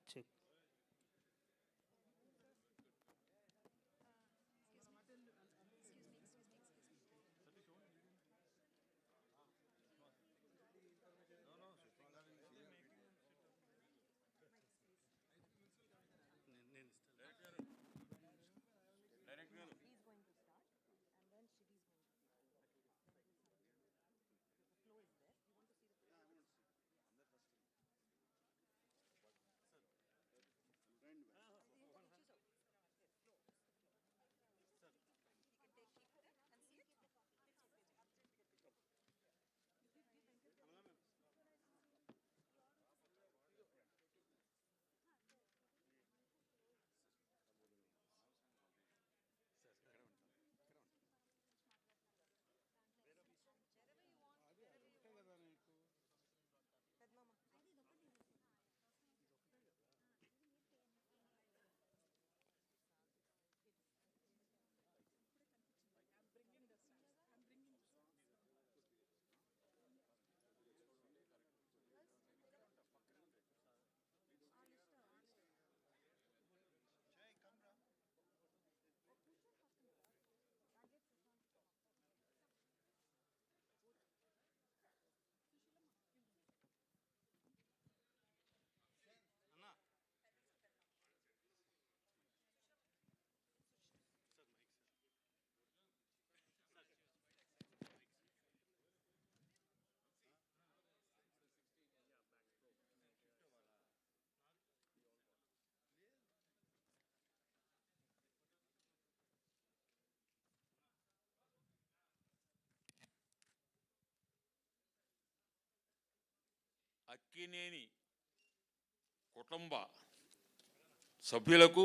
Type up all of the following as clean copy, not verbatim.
Check. Akkineni కుటుంబ సభ్యులకు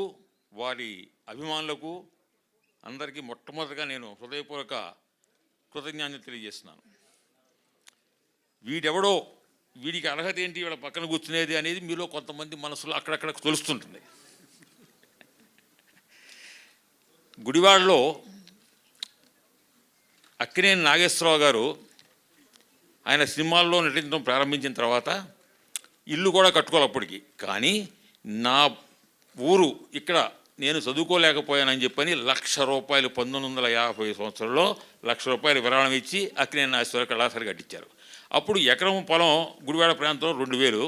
వారి అభిమానులకు అందరికీ మొట్టమొదటిగా నేను హృదయపూర్వక కృతజ్ఞతలు తెలియజేస్తున్నాను. వీడెవడో, వీడికి అర్హత ఏంటి, వీళ్ళ పక్కన కూర్చునేది అనేది మీలో కొంతమంది మనసులో అక్కడక్కడ తెలుస్తుంటుంది. గుడివాడలో అక్కినేని నాగేశ్వరరావు గారు ఆయన సినిమాల్లో నటించడం ప్రారంభించిన తర్వాత ఇల్లు కూడా కట్టుకోవాలి అప్పటికి. కానీ నా ఊరు ఇక్కడ నేను చదువుకోలేకపోయానని చెప్పని ₹1,00,000 1950 సంవత్సరంలో ₹1,00,000 విరాళం ఇచ్చి అక్కినేని నాగేశ్వరరావు కళాశాల కట్టించారు. అప్పుడు ఎకరం పొలం గుడివాడ ప్రాంతంలో 2,000,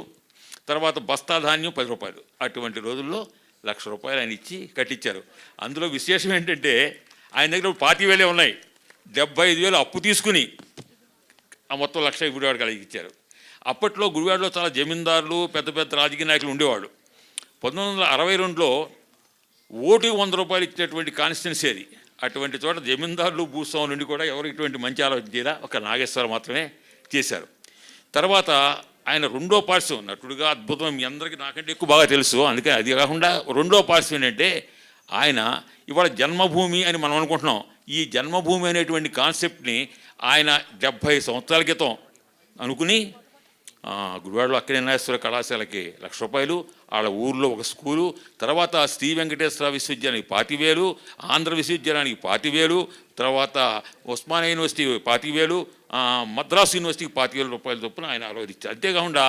తర్వాత బస్తా ధాన్యం ₹10. అటువంటి రోజుల్లో ₹1,00,000 ఆయన ఇచ్చి కట్టించారు. అందులో విశేషం ఏంటంటే ఆయన దగ్గర 25,000 ఉన్నాయి. 75,000 అప్పు తీసుకుని ఆ మొత్తం 1,00,000 గుడివాడ కలిగి ఇచ్చారు. అప్పట్లో గుడివాడలో చాలా జమీందారులు, పెద్ద పెద్ద రాజకీయ నాయకులు ఉండేవాళ్ళు. 1962లో ఓటుకి ₹100 ఇచ్చినటువంటి కాన్స్టిట్యున్సీ అది. అటువంటి చోట జమీందారులు, భూస్వాములు నుండి కూడా ఎవరు ఇటువంటి మంచి ఆలోచన చేయాలా, ఒక నాగేశ్వరరావు మాత్రమే చేశారు. తర్వాత ఆయన రెండో పార్శ్వం నటుడుగా అద్భుతం, మీ అందరికీ నాకంటే ఎక్కువ బాగా తెలుసు. అందుకే అది కాకుండా రెండో పార్శ్వం ఏంటంటే ఆయన ఇవాళ జన్మభూమి అని మనం అనుకుంటున్నాం. ఈ జన్మభూమి అనేటువంటి కాన్సెప్ట్ని ఆయన 70 సంవత్సరాల క్రితం అనుకుని గుడివాడలో అక్కినేని నాగేశ్వర కళాశాలకి ₹1,00,000, వాళ్ళ ఊర్లో ఒక స్కూలు, తర్వాత శ్రీ వెంకటేశ్వర విశ్వవిద్యాలయానికి 25,000, ఆంధ్ర విశ్వవిద్యాలయానికి 25,000, తర్వాత ఉస్మానియా యూనివర్సిటీ 25,000, మద్రాసు యూనివర్సిటీకి ₹25,000 చొప్పున ఆయన ఆలోచించారు. అంతేకాకుండా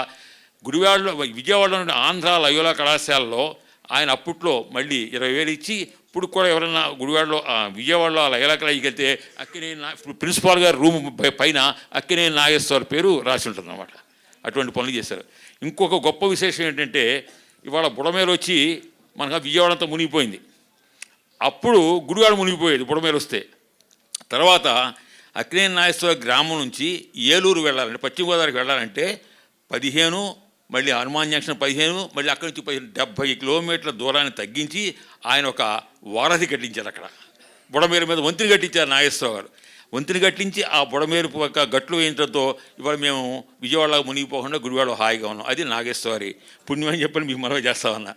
గుడివాడలో, విజయవాడలో నుండి ఆంధ్ర లయోలా కళాశాలలో ఆయన అప్పట్లో మళ్ళీ 20,000 ఇచ్చి, ఇప్పుడు కూడా ఎవరైనా గుడివాడలో విజయవాడలో లయోలా కళాశాలకి వెళ్తే అక్కినేని ప్రిన్సిపాల్ గారు రూమ్ పైన అక్కినేని నాగేశ్వర పేరు రాసి ఉంటుంది అన్నమాట. అటువంటి పనులు చేశారు. ఇంకొక గొప్ప విశేషం ఏంటంటే ఇవాళ బుడమేరు వచ్చి మనకు విజయవాడ అంతా మునిగిపోయింది. అప్పుడు గుడివాడ మునిగిపోయేది బుడమేరు వస్తే. తర్వాత అక్కినేని నాగేశ్వర గ్రామం నుంచి ఏలూరు వెళ్ళాలంటే, పశ్చిమ గోదావరికి వెళ్ళాలంటే 15, మళ్ళీ హనుమాన్ జంక్షన్ 15, మళ్ళీ అక్కడి నుంచి 70 కిలోమీటర్ల దూరాన్ని తగ్గించి ఆయన ఒక వారధి కట్టించారు. అక్కడ బుడమేరు మీద వంతెన కట్టించారు నాగేశ్వరరావు గారు. వంతెన కట్టించి ఆ బుడమేరు గట్లు వేయించడంతో ఇవాళ మేము విజయవాడలో మునిగిపోకుండా గుడివాడలో హాయిగా ఉన్నాం. అది నాగేశ్వరి పుణ్యం అని చెప్పని మీకు మనవి చేస్తామన్నా.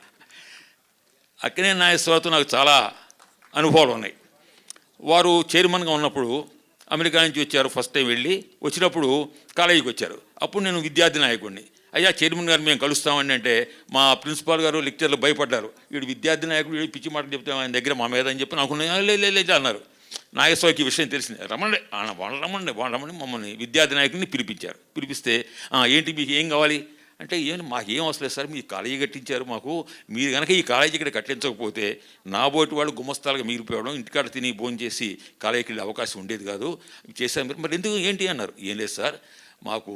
అక్కినేని నాగేశ్వరరావుతో నాకు చాలా అనుభవాలు ఉన్నాయి. వారు చైర్మన్గా ఉన్నప్పుడు అమెరికా నుంచి వచ్చారు. ఫస్ట్ టైం వచ్చినప్పుడు కాలేజీకి వచ్చారు. అప్పుడు నేను విద్యార్థి నాయకుడిని. అయ్యా చైర్మన్ గారు మేము కలుస్తామండి అంటే మా ప్రిన్సిపాల్ గారు, లెక్చర్లు భయపడ్డారు. వీడు విద్యార్థి నాయకుడు, వీడు పిచ్చి మాటలు చెప్తాం ఆయన దగ్గర మా మీద అని చెప్పి నాకు లేదు అన్నారు. నాగేశ్వరకి ఈ విషయం తెలిసింది. రమ్మండి వాళ్ళు రమ్మండి మమ్మల్ని విద్యార్థి నాయకుడిని పిలిపించారు. పిలిపిస్తే ఏంటి మీకు ఏం కావాలి అంటే ఏమైనా మాకేం అవసరం లేదు సార్, మీరు కాలేజీ కట్టించారు మాకు, మీరు కనుక ఈ కాలేజీ ఇక్కడ కట్టించకపోతే నా బోటి వాళ్ళు గుమస్తాలుగా మిగిలిపోవడం, ఇంటికాడ తిని భోజనం చేసి కాలేజీకి వెళ్ళే అవకాశం ఉండేది కాదు, చేశాను. మరి ఎందుకు ఏంటి అన్నారు. ఏం లేదు సార్, మాకు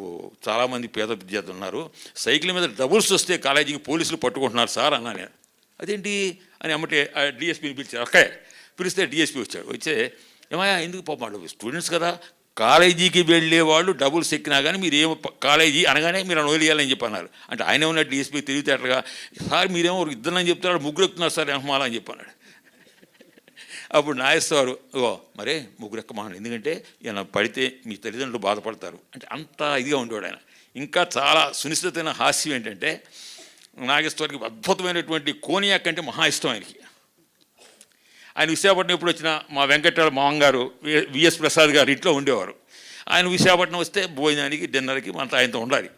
చాలామంది పేద విద్యార్థులు ఉన్నారు, సైకిల్ మీద డబుల్స్ వస్తే కాలేజీకి పోలీసులు పట్టుకుంటున్నారు సార్ అన్నా నేను. అదేంటి అని అమ్మటే డిఎస్పీని పిలిచారు. అక్కడే పిలిస్తే డిఎస్పీ వచ్చాడు. వచ్చే ఏమయ్యా ఎందుకు పాపం స్టూడెంట్స్ కదా, కాలేజీకి వెళ్ళే వాళ్ళు డబుల్స్ ఎక్కినా కానీ మీరు ఏమో కాలేజీ అనగానే మీరు వదిలేయాలని చెప్పి అన్నారు. అంటే ఆయన ఉన్నట్టు డిఎస్పీ తెలివితేటలుగా, సార్ మీరేమో ఇద్దరని చెప్తున్నారు, ముగ్గురు ఎక్కుతున్నారు సార్ ఎహమాలా అని చెప్పన్నాడు. అప్పుడు నాగేశ్వరు మరే ముగ్గురు ఎక్కమన్నాడు, ఎందుకంటే ఈయన పడితే మీ తల్లిదండ్రులు బాధపడతారు అంటే అంత ఇదిగా ఉండేవాడు ఆయన. ఇంకా చాలా సునిశ్చితమైన హాస్యం ఏంటంటే నాగేశ్వరికి అద్భుతమైనటువంటి కోనియాక్ అంటే మహా ఇష్టం ఆయనకి. ఆయన విశాఖపట్నం ఎప్పుడు వచ్చినా మా వెంకటరావు మామగారు విఎస్ ప్రసాద్ గారు ఇంట్లో ఉండేవారు. ఆయన విశాఖపట్నం వస్తే భోజనానికి డిన్నర్కి మనతో ఆయనతో ఉండాలి.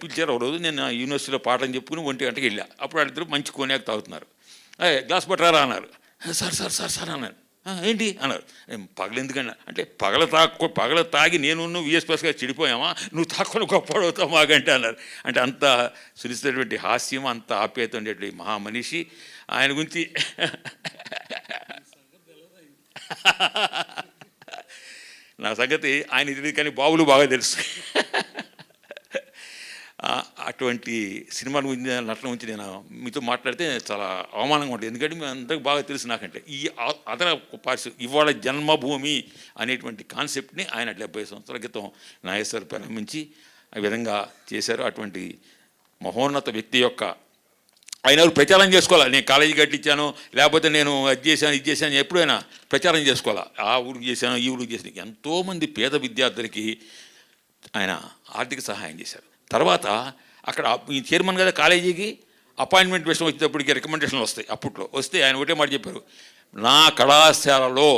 పిలిచారు ఒక రోజు, నేను యూనివర్సిటీలో పాఠం చెప్పుకుని 1 గంటకి వెళ్ళా. అప్పుడు వాళ్ళిద్దరు మంచి కోనియాక్ తాగుతున్నారు. గ్లాస్ పట్టరారా అన్నారు. సార్ సార్ సార్ సార్ అన్నారు. ఏంటి అన్నారు. పగలెందుకన్నా అంటే పగల తాగి నేను విఎస్ ప్రసాద్ గారు చెడిపోయామా, నువ్వు తక్కువ గొప్పడవుతావు మాకంటే అన్నారు. అంటే అంత సునిశ్చితటువంటి హాస్యం, అంత ఆప్యాయత ఉండేటువంటి మహామనిషి. ఆయన గురించి నా సంగతి ఆయన తెలియదు కానీ బాబులు బాగా తెలుసు. అటువంటి సినిమాల గురించి, నటన గురించి నేను మీతో మాట్లాడితే చాలా అవమానంగా ఉంటుంది. ఎందుకంటే మీ అందరికి బాగా తెలుసు నాకంటే. ఈ అదన ఇవాళ జన్మభూమి అనేటువంటి కాన్సెప్ట్ని ఆయన 70 సంవత్సరాల క్రితం నాగేశ్వర్ ప్రారంభించి ఆ విధంగా చేశారు. అటువంటి మహోన్నత వ్యక్తి యొక్క ఆయన ప్రచారం చేసుకోవాలి. నేను కాలేజీ కట్టించాను, లేకపోతే నేను అది చేశాను ఇది చేశాను, ఎప్పుడైనా ప్రచారం చేసుకోవాలి. ఆ ఊరికి చేశాను, ఈ ఊరికి చేశాను. ఎంతోమంది పేద విద్యార్థులకి ఆయన ఆర్థిక సహాయం చేశారు. తర్వాత అక్కడ ఈ చైర్మన్ కదా కాలేజీకి అపాయింట్మెంట్ విషయం వచ్చేటప్పటికి రికమెండేషన్లు వస్తాయి. అప్పట్లో వస్తే ఆయన ఒకటే మాట చెప్పారు, నా కళాశాలలో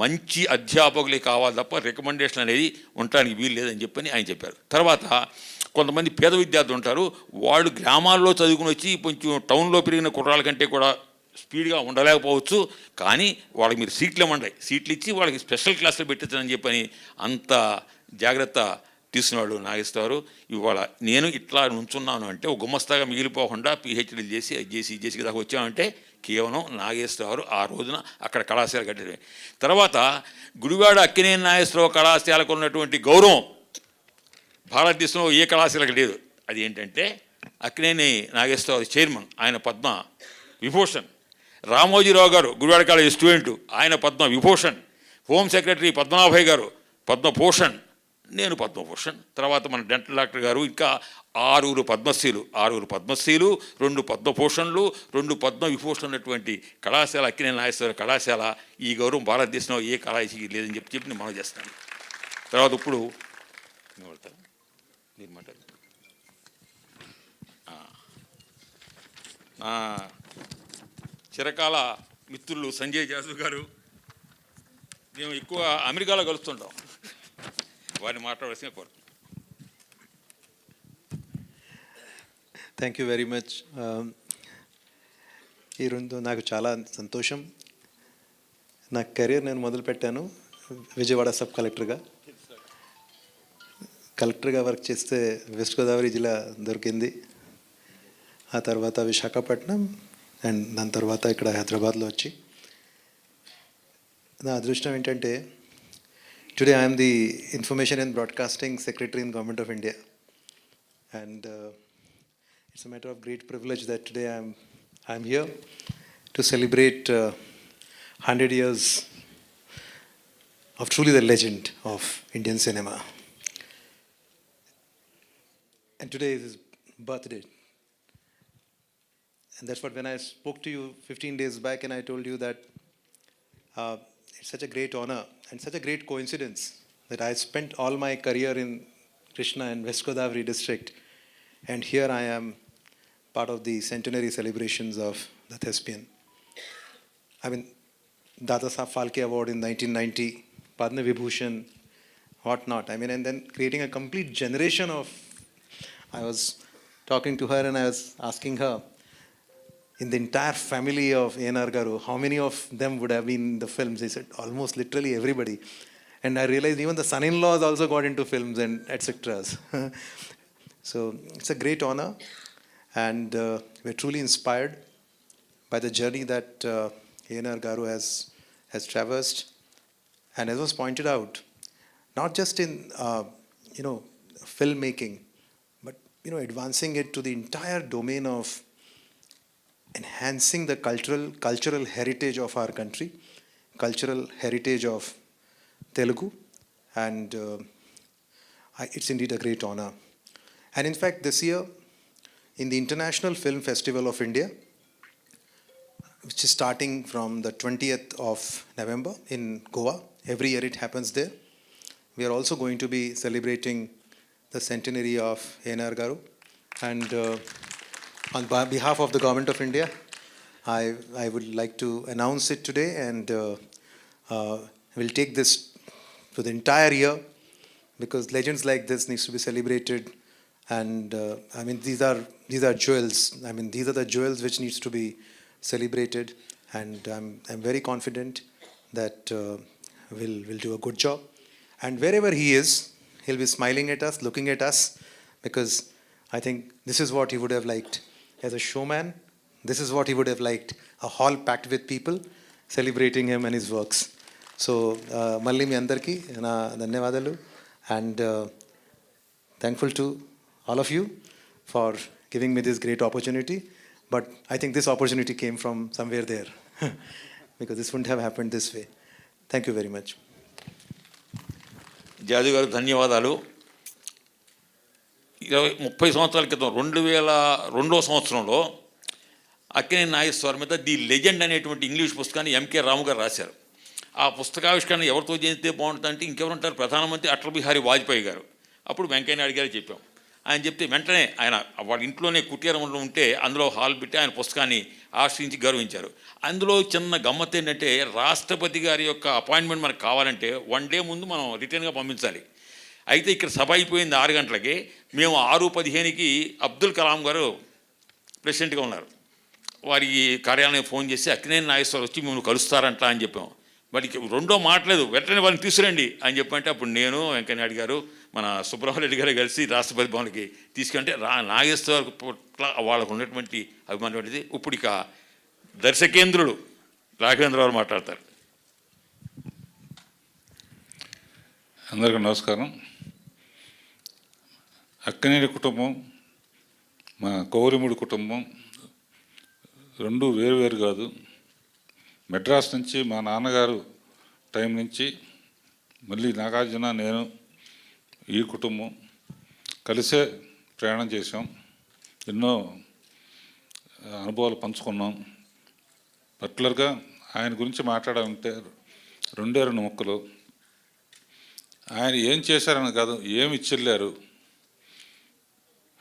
మంచి అధ్యాపకులే కావాలి తప్ప రికమెండేషన్ అనేది ఉండడానికి వీలు లేదని చెప్పని ఆయన చెప్పారు. తర్వాత కొంతమంది పేద విద్యార్థులు ఉంటారు, వాళ్ళు గ్రామాల్లో చదువుకుని వచ్చి కొంచెం టౌన్లో పెరిగిన కుర్రాళ్ళ కంటే కూడా స్పీడ్గా ఉండలేకపోవచ్చు, కానీ వాళ్ళకి మీరు సీట్లు ఇవ్వండి, సీట్లు ఇచ్చి వాళ్ళకి స్పెషల్ క్లాసులు పెట్టించని చెప్పని అంత జాగ్రత్త తీసుకున్నాడు నాగేశ్వరు. ఇవాళ నేను ఇట్లా నుంచున్నాను అంటే ఒక గుమస్తాగా మిగిలిపోకుండా పిహెచ్డీలు చేసి అది చేసి ఇది చేసి దాకా వచ్చామంటే కేవలం నాగేశ్వరరావు ఆ రోజున అక్కడ కళాశాల కట్టారు. తర్వాత గుడివాడ అక్కినేని నాగేశ్వరరావు కళాశాలకు ఉన్నటువంటి గౌరవం భారతదేశంలో ఏ కళాశాలకు లేదు. అది ఏంటంటే అక్కినేని నాగేశ్వరరావు చైర్మన్, ఆయన పద్మ విభూషణ్. రామోజీరావు గారు గుడివాడ కాలేజీ స్టూడెంటు, ఆయన పద్మ విభూషణ్. హోమ్ సెక్రటరీ పద్మనాభయ్య గారు పద్మభూషణ్, నేను పద్మభూషణ్. తర్వాత మన డెంటల్ డాక్టర్ గారు, ఇంకా 6 పద్మశ్రీలు, 2 పద్మభూషణ్లు, 2 పద్మ విభూషణ్ ఉన్నటువంటి కళాశాల అక్కినేని నాగేశ్వర కళాశాల. ఈ గౌరవం భారతదేశంలో ఏ కళాశాలకి లేదని చెప్పి నేను మనం చేస్తాను. తర్వాత ఇప్పుడు మీరు మాట్లాడు. నా చిరకాల మిత్రులు సంజయ్ జాసు గారు, మేము ఎక్కువ అమెరికాలో కలుస్తుంటాం, వారిని మాట్లాడాల్సిన కోరు. Thank you very much. ఈరోజు నాకు చాలా సంతోషం. నా కెరీర్ నేను మొదలుపెట్టాను విజయవాడ సబ్ కలెక్టర్గా వర్క్ చేస్తే వెస్ట్ గోదావరి జిల్లా దొరికింది. ఆ తర్వాత విశాఖపట్నం అండ్ దాని తర్వాత ఇక్కడ హైదరాబాద్లో వచ్చి, నా అదృష్టం ఏంటంటే today I am the Information and Broadcasting Secretary in Government of India, and it's a matter of great privilege that today I am here to celebrate 100 years of truly the legend of Indian cinema. And today is his birthday. And that's what, when I spoke to you 15 days back and I told you that it's such a great honor and such a great coincidence that I spent all my career in Krishna and West Godavari district, and here I am part of the centenary celebrations of the Thespian. I mean, Dada Saheb Phalke Award in 1990, Padma Vibhushan, what not. I mean, and then creating a complete generation of, I was talking to her and I was asking her, in the entire family of ANR Garu, how many of them would have been in the films? They said almost literally everybody. And I realized even the son-in-laws also got into films and etc. So it's a great honor, and we're truly inspired by the journey that ANR Garu has traversed. And as was pointed out, not just in filmmaking, but advancing it to the entire domain of enhancing the cultural heritage of our country, cultural heritage of Telugu, and it's indeed a great honor. And in fact, this year, in the International Film Festival of India, which is starting from the 20th of November in Goa, every year it happens there, we are also going to be celebrating the centenary of ANR Garu. And on behalf of the Government of India, I would like to announce it today, and we'll take this to the entire year, because legends like this needs to be celebrated. And I mean, these are jewels. I mean, these are the jewels which needs to be celebrated, and I'm very confident that we'll do a good job. And wherever he is, he'll be smiling at us, looking at us, because I think this is what he would have liked as a showman. This is what he would have liked, a hall packed with people celebrating him and his works. So malli mi andarki na dhanyavadalu, and thankful to all of you for giving me this great opportunity. But I think this opportunity came from somewhere there, because this wouldn't have happened this way. Thank you very much. జాదు గారు ధన్యవాదాలు. 30 సంవత్సరాల క్రితం 2002వ సంవత్సరంలో అక్కినేని నాగేశ్వర మీద the legend అనేటువంటి English పుస్తకాన్ని MK రాము గారు రాశారు. ఆ పుస్తకావిష్కరణ ఎవరితో చేస్తే బాగుంటుందంటే ఇంకెవరుంటారు, ప్రధానమంత్రి అటల్ బిహారీ వాజ్పేయి గారు. అప్పుడు వెంకయ్య నాయుడు గారు చెప్పాం. ఆయన చెప్తే వెంటనే ఆయన వాళ్ళ ఇంట్లోనే కుటీరంలో ఉంటే అందులో హాల్ పెట్టి ఆయన పుస్తకాన్ని ఆశ్రయించి గౌరవించారు. అందులో చిన్న గమ్మత్ ఏంటంటే, రాష్ట్రపతి గారి యొక్క అపాయింట్మెంట్ మనకు కావాలంటే 1 డే ముందు మనం రిటర్న్గా పంపించాలి. అయితే ఇక్కడ సభ అయిపోయింది 6 గంటలకి, మేము 6:15కి అబ్దుల్ కలాం గారు ప్రెసిడెంట్గా ఉన్నారు. వారి కార్యాలయం ఫోన్ చేసి అక్కినేని నాగేశ్వర వచ్చి మేము కలుస్తారంట అని చెప్పాం. వారికి రెండో మాట్లేదు, వెంటనే వాళ్ళని తీసుకురండి అని చెప్పంటే అప్పుడు నేను, వెంకయ్యనాయుడు గారు, మన సుబ్రహ్మణ్యుడు గారు కలిసి రాష్ట్రపతి భవన్కి తీసుకుంటే నాగేశ్వర పట్ల వాళ్ళకు ఉన్నటువంటి అభిమానం అనేది. ఇప్పుడు ఇక దర్శకేంద్రుడు రాఘవేంద్రరావు మాట్లాడతారు. అందరికీ నమస్కారం. అక్కినేని కుటుంబం, మా కౌరిముడి కుటుంబం రెండు వేరు కాదు. మెడ్రాస్ నుంచి మా నాన్నగారు టైం నుంచి మళ్ళీ నాగార్జున, నేను, ఈ కుటుంబం కలిసే ప్రయాణం చేసాం. ఎన్నో అనుభవాలు పంచుకున్నాం. పర్టికులర్గా ఆయన గురించి మాట్లాడాలంటే 2 ముక్కలు. ఆయన ఏం చేశారని కాదు, ఏమి ఇచ్చిల్లారు.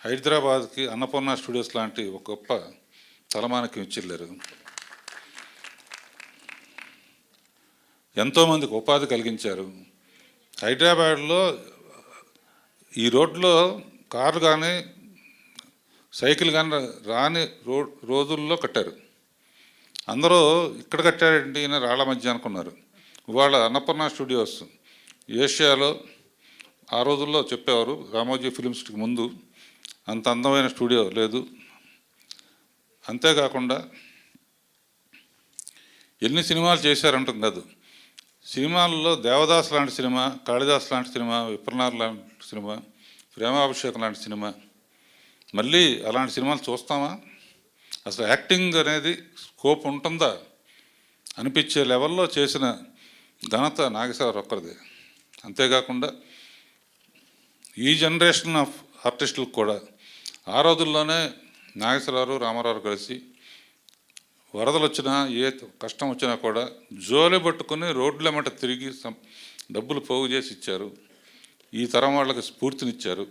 హైదరాబాద్కి అన్నపూర్ణ స్టూడియోస్ లాంటి ఒక గొప్ప తలమానికం ఇచ్చిల్లారు. ఎంతోమందికి ఉపాధి కలిగించారు. హైదరాబాద్లో ఈ రోడ్లో కార్లు కానీ సైకిల్ కానీ రాని రోజుల్లో కట్టారు. అందరూ ఇక్కడ కట్టారంటే ఈయన రాళ్ల మధ్య అనుకున్నారు. ఇవాళ అన్నపూర్ణ స్టూడియోస్ ఏషియాలో ఆ రోజుల్లో చెప్పేవారు, రామోజీ ఫిలిం సిటీకి ముందు అంత అందమైన స్టూడియో లేదు. అంతేకాకుండా ఎన్ని సినిమాలు చేశారంటుంది కాదు, సినిమాల్లో దేవదాస్ లాంటి సినిమా, కాళిదాస్ లాంటి సినిమా, విప్రనాథ్ లాంటి సినిమా, ప్రేమాభిషేకం లాంటి సినిమా, మళ్ళీ అలాంటి సినిమాలు చూస్తామా? అసలు యాక్టింగ్ అనేది స్కోప్ ఉంటుందా అనిపించే లెవెల్లో చేసిన ఘనత నాగేశ్వరరావు ఒక్కరిదే. అంతేకాకుండా ఈ జనరేషన్ ఆఫ్ ఆర్టిస్టులకు కూడా ఆ రోజుల్లోనే నాగేశ్వరరావు, రామారావు కలిసి వరదలు వచ్చినా ఏ కష్టం వచ్చినా కూడా జోలి పట్టుకుని రోడ్లెమ్మట తిరిగి డబ్బులు పోగు చేసి ఇచ్చారు. ఈ తరం వాళ్ళకి స్ఫూర్తినిచ్చారు.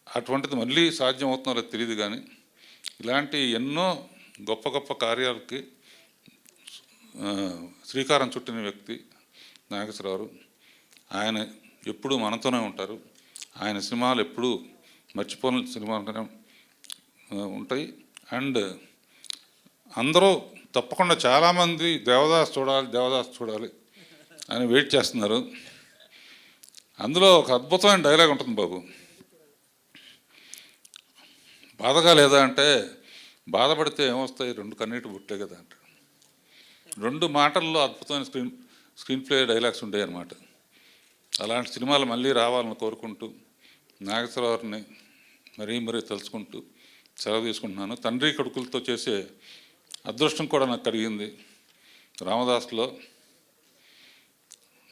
అటువంటిది మళ్ళీ సాధ్యం అవుతుందో తెలియదు, కానీ ఇలాంటి ఎన్నో గొప్ప గొప్ప కార్యాలకి శ్రీకారం చుట్టిన వ్యక్తి నాగేశ్వరరావు. ఆయన ఎప్పుడూ మనతోనే ఉంటారు. ఆయన సినిమాలు ఎప్పుడూ మర్చిపోని సినిమాలుగానే ఉంటాయి. అండ్ అందరూ తప్పకుండా చాలామంది దేవదాస్ చూడాలి అని వెయిట్ చేస్తున్నారు. అందులో ఒక అద్భుతమైన డైలాగ్ ఉంటుంది బాబు. బాధగా లేదా అంటే, బాధపడితే ఏమొస్తాయి, 2 కన్నీటి బుట్టే కదా అంటాడు. 2 మాటల్లో అద్భుతమైన స్క్రీన్ ప్లే డైలాగ్స్ ఉండేవి అన్నమాట. అలాంటి సినిమాలు మళ్ళీ రావాలని కోరుకుంటూ నాగేశ్వరరావుని మరీ తలుచుకుంటూ సెలవు తీసుకుంటున్నాను. తండ్రి కొడుకులతో చేసే అదృష్టం కూడా నాకు కలిగింది. రామదాసులో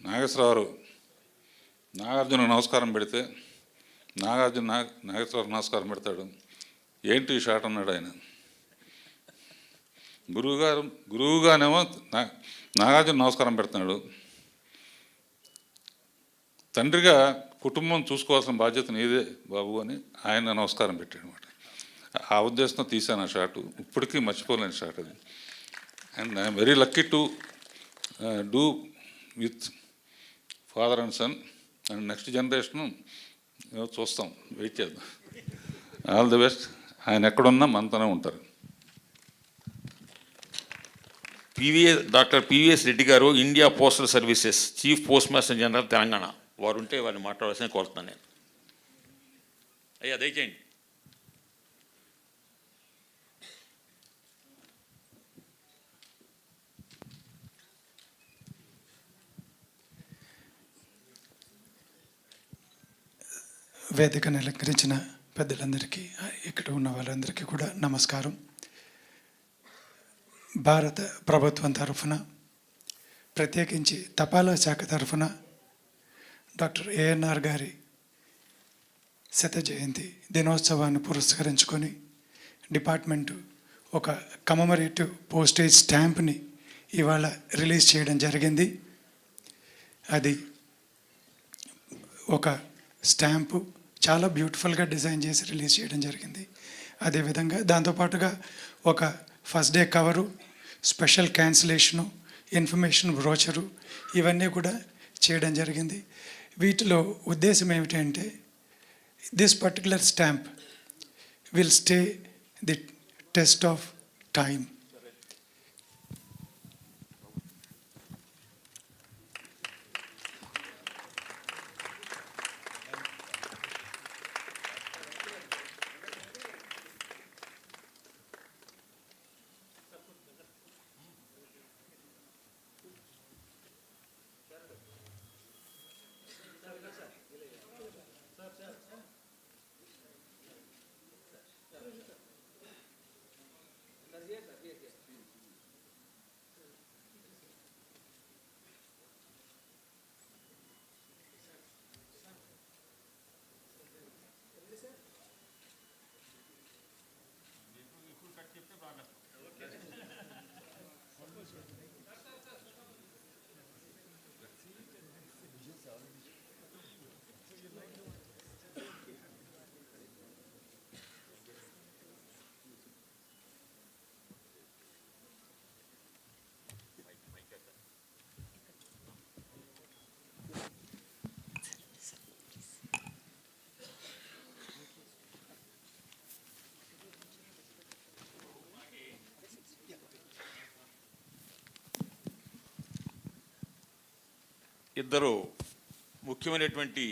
నాగేశ్వరరావు నాగార్జున నమస్కారం పెడితే నాగేశ్వరరావు నమస్కారం పెడతాడు. ఏంటి ఈ షాట్ అన్నాడు ఆయన. గురువుగానేమో నాగార్జున నమస్కారం పెడుతున్నాడు. తండ్రిగా కుటుంబం చూసుకోవాల్సిన బాధ్యత నీదే బాబు అని ఆయన నమస్కారం పెట్టాడు అనమాట. ఆ ఉద్దేశంతో తీశాను ఆ షాటు. ఇప్పటికీ మర్చిపోలేని షాట్ అది. And I'm very lucky to do with father and son. And next generation చూస్తాం, వెయిట్ చేద్దాం. All the best. ఆయన ఎక్కడున్నా మనతోనే ఉంటారు. డాక్టర్ పివిఎస్ రెడ్డి గారు, India postal services chief post master general, Telangana. వారు ఉంటే వారిని మాట్లాడాల్సిన కోరుతున్నాను నేను. అయ్యా దయచేయండి. వేదికను అలంకరించిన పెద్దలందరికీ, ఇక్కడ ఉన్న వాళ్ళందరికీ కూడా నమస్కారం. భారత ప్రభుత్వం తరఫున, ప్రత్యేకించి తపాలా శాఖ తరఫున డాక్టర్ ANR గారి 100వ జయంతి దినోత్సవాన్ని పురస్కరించుకొని డిపార్ట్మెంటు ఒక కమమరేటివ్ పోస్టేజ్ స్టాంప్ని ఇవాళ రిలీజ్ చేయడం జరిగింది. అది ఒక స్టాంపు చాలా బ్యూటిఫుల్గా డిజైన్ చేసి రిలీజ్ చేయడం జరిగింది. అదేవిధంగా దాంతోపాటుగా ఒక first day cover, special cancellation, information brochure, ఇవన్నీ కూడా చేయడం జరిగింది. వీటిలో ఉద్దేశం ఏమిటంటే, this particular stamp will stay the test of time. ఇద్దరు ముఖ్యమైనటువంటి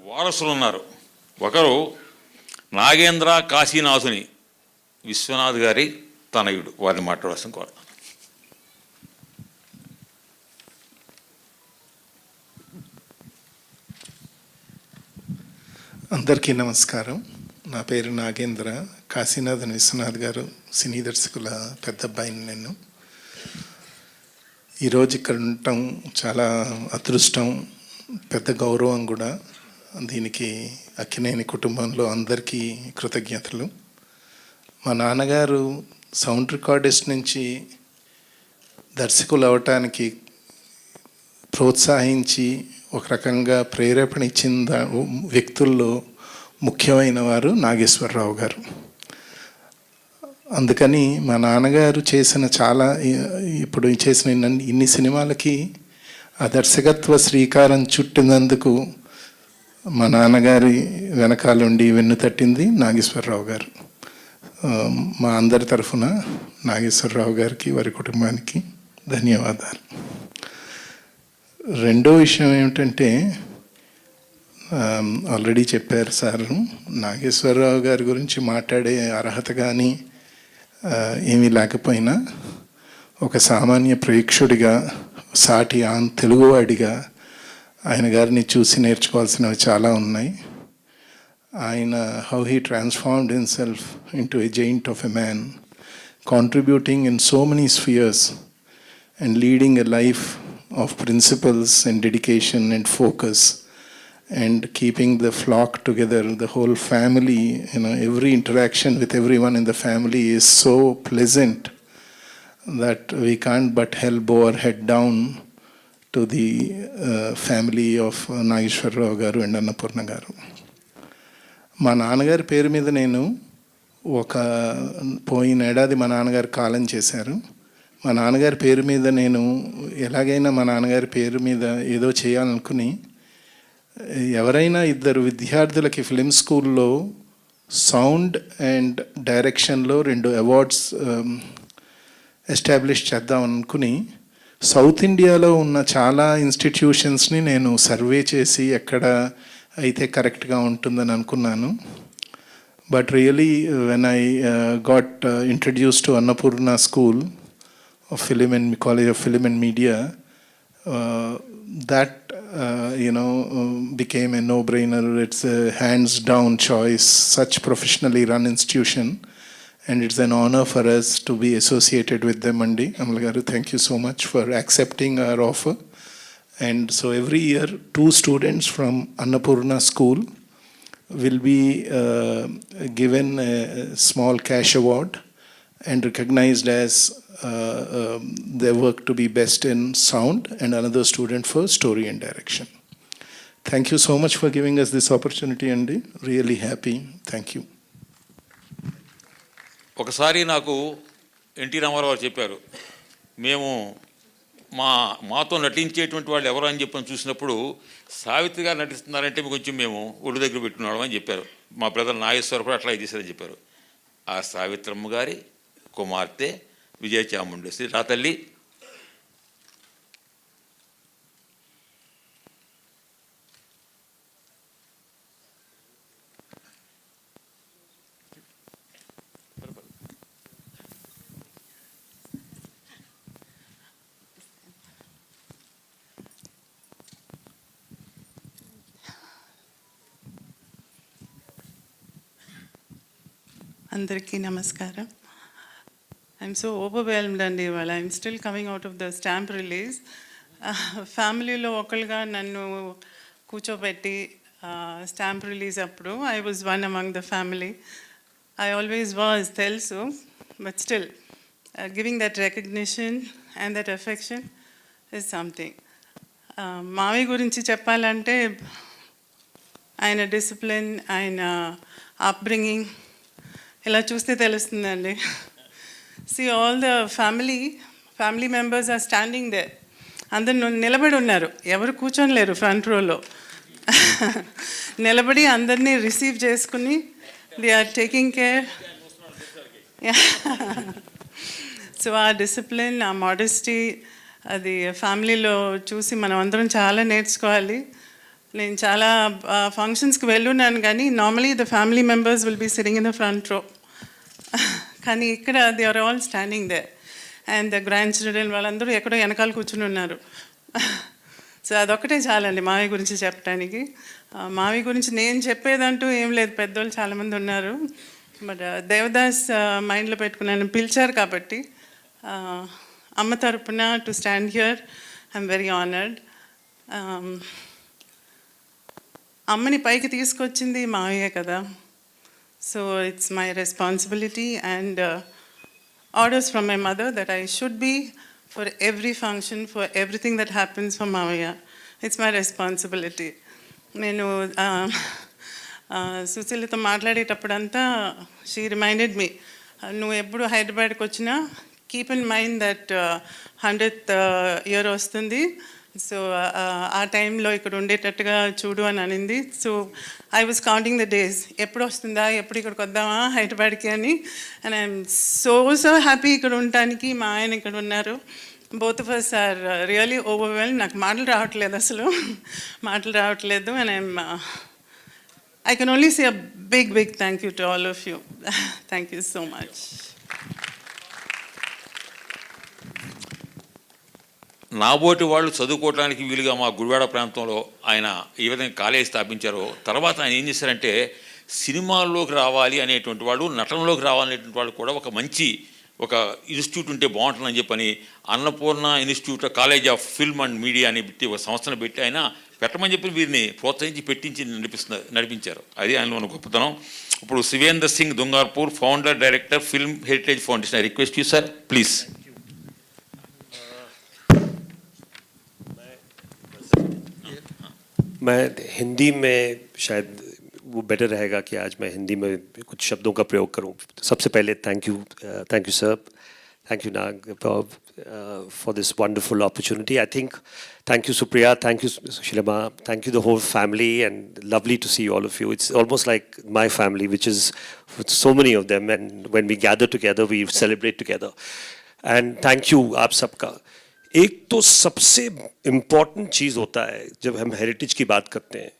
వారసులు ఉన్నారు. ఒకరు నాగేంద్ర కాశీనాథుని విశ్వనాథ్ గారి తనయుడు. వారిని మాట్లాడాల్సిన కోరుతాను. అందరికీ నమస్కారం. నా పేరు నాగేంద్ర. కాశీనాథన్ విశ్వనాథ్ గారు సినీ దర్శకుల పెద్ద అబ్బాయిని నేను. ఈరోజు ఇక్కడ ఉండటం చాలా అదృష్టం, పెద్ద గౌరవం కూడా. దీనికి అక్కినేని కుటుంబంలో అందరికీ కృతజ్ఞతలు. మా నాన్నగారు సౌండ్ రికార్డిస్ట్ నుంచి దర్శకులు అవటానికి ప్రోత్సహించి ఒక రకంగా ప్రేరేపణ ఇచ్చిన వ్యక్తుల్లో ముఖ్యమైన వారు నాగేశ్వరరావు గారు. అందుకని మా నాన్నగారు చేసిన ఇప్పుడు చేసిన ఇన్ని సినిమాలకి ఆ దర్శకత్వ శ్రీకారం చుట్టినందుకు మా నాన్నగారి వెనకాలండి వెన్ను తట్టింది నాగేశ్వరరావు గారు. మా అందరి తరఫున నాగేశ్వరరావు గారికి, వారి కుటుంబానికి ధన్యవాదాలు. రెండో విషయం ఏమిటంటే, ఆల్రెడీ చెప్పారు సార్, నాగేశ్వరరావు గారి గురించి మాట్లాడే అర్హత కానీ ఏమీ లేకపోయినా ఒక సామాన్య ప్రేక్షకుడిగా, సాటి తెలుగువాడిగా ఆయన గారిని చూసి నేర్చుకోవాల్సినవి చాలా ఉన్నాయి. ఆయన how he transformed himself into a giant of a man, contributing in so many spheres and leading a life of principles and dedication and focus and keeping the flock together, the whole family, every interaction with everyone in the family is so pleasant that we can't but help bow our head down to the family of Nagarjuna garu and Annapurna garu. మా నాన్నగారి పేరు మీద నేను పోయిన ఏడాది మా నాన్నగారు కాలం చేశారు. మా నాన్నగారి పేరు మీద నేను ఎలాగైనా మా నాన్నగారి పేరు మీద ఏదో చేయాలనుకుని, ఎవరైనా ఇద్దరు విద్యార్థులకి ఫిలిం స్కూల్లో సౌండ్ అండ్ డైరెక్షన్లో 2 అవార్డ్స్ ఎస్టాబ్లిష్ చేద్దాం అనుకుని సౌత్ ఇండియాలో ఉన్న చాలా ఇన్స్టిట్యూషన్స్ని నేను సర్వే చేసి ఎక్కడ అయితే కరెక్ట్గా ఉంటుందని అనుకున్నాను. But really, when I got introduced to Annapurna School of Film and College of Film and Media, that became a no-brainer. It's a hands-down choice. Such professionally run institution, and it's an honor for us to be associated with them. Andi Amal garu, thank you so much for accepting our offer. And so every year, 2 students from Annapurna School will be given a small cash award and recognized as their work to be best in sound, and another student for story and direction. Thank you so much for giving us this opportunity, Andy. Really happy. Thank you. ఒకసారి నాకు NT Ramarao చెప్పారు, మేము మాతో నటించేటువంటి వాళ్ళు ఎవరు అని చెప్పని చూసినప్పుడు సావిత్రి గారు నటిస్తున్నారంటే కొంచెం మేము ఒళ్ళు దగ్గర పెట్టుకున్నాడు అని చెప్పారు. మా బ్రదర్ నాగేశ్వర కూడా అట్లా చేశారని చెప్పారు. ఆ సావిత్రమ్మ గారి కుమార్తె విజయచాముండి శ్రీ రాతల్లి. అందరికీ నమస్కారం. ఐఎమ్ సో ఓవర్వెల్మ్డ్ అండి. ఇవాళ I'm still coming out of the stamp release. ఫ్యామిలీలో ఒకళ్ళుగా నన్ను కూర్చోబెట్టి స్టాంప్ రిలీజ్ అప్పుడు I was one among the family. I always was, తెలుసు, but still giving that recognition and that affection is something. మావి గురించి చెప్పాలంటే ఆయన డిసిప్లిన్, ఆయన అప్బ్రింగింగ్ ఇలా చూస్తే తెలుస్తుందండి. See, all the family members are standing there. అందరు నిలబడి ఉన్నారు, ఎవరు కూర్చొని లేరు ఫ్రంట్ రోలో. నిలబడి అందరినీ రిసీవ్ చేసుకుని they are taking care. So ఆ డిసిప్లిన్, ఆ మోడెస్టీ, అది ఫ్యామిలీలో చూసి మనం అందరం చాలా నేర్చుకోవాలి. నేను చాలా ఫంక్షన్స్కి వెళ్ళున్నాను, కానీ normally the family members will be sitting in the front row. కానీ ఇక్కడ they are all standing they, and the grand children వాళ్ళందరూ ఎక్కడో వెనకాల కూర్చుని ఉన్నారు. సో అదొక్కటే చాలండి మావి గురించి చెప్పడానికి. మావి గురించి నేను చెప్పేదంటూ ఏం లేదు, పెద్దోళ్ళు చాలామంది ఉన్నారు. బట్ దేవదాస్ మైండ్లో పెట్టుకుని నన్ను పిలిచారు కాబట్టి అమ్మ తరపున to stand here I'm very honoured. అమ్మని పైకి తీసుకొచ్చింది మావయ్యే కదా. So it's my responsibility and orders from my mother that I should be for every function, for everything that happens for Mavaya. It's my responsibility. నేను సుశీలతో మాట్లాడేటప్పుడంతా she reminded me, నువ్వు ఎప్పుడు హైదరాబాద్కి వచ్చినా keep in mind that 100th year వస్తుంది, so ఆ టైంలో ఇక్కడ ఉండేటట్టుగా చూడు అని అనింది. So I was counting the days, ఎప్పుడు వస్తుందా, ఎప్పుడు ఇక్కడికి వద్దామా హైదరాబాద్కి అని. అండ్ ఐఎమ్ సో హ్యాపీ ఇక్కడ ఉండటానికి. మా ఆయన ఇక్కడ ఉన్నారు, both of us are really overwhelmed. నాకు మాటలు రావట్లేదు అసలు మాటలు రావట్లేదు. And I can only say a big thank you to all of you. Thank you so much. నాబోటి వాళ్ళు చదువుకోవడానికి వీలుగా మా గుడివాడ ప్రాంతంలో ఆయన ఈ విధంగా కాలేజీ స్థాపించారో, తర్వాత ఆయన ఏం చేశారంటే సినిమాల్లోకి రావాలి అనేటువంటి వాళ్ళు, నటనలోకి రావాలనేటువంటి వాళ్ళు కూడా ఒక ఇన్స్టిట్యూట్ ఉంటే బాగుంటుందని చెప్పని Annapurna institute college of film and media అని పెట్టి ఒక సంస్థను పెట్టి ఆయన పెట్టమని చెప్పి వీరిని ప్రోత్సహించి పెట్టించి నడిపించారు. అది ఆయనలో ఉన్న గొప్పతనం. ఇప్పుడు Shivendra Singh Dungarpur, founder director, film heritage foundation. I request you sir, please. मैं हिंदी में शायद वो बेटर रहेगा कि आज मैं हिंदी में कुछ शब्दों का प्रयोग करूं. सबसे पहले thank you sir, thank you Nag for this wonderful opportunity. I think thank you Supriya, thank you Shilma, thank you the whole family and lovely to see all of you. It's almost like my family which is so many of them, and when we gather together we celebrate together. And thank you आप सबका. एक तो सबसे important चीज़ होता है जब हम heritage की बात करते हैं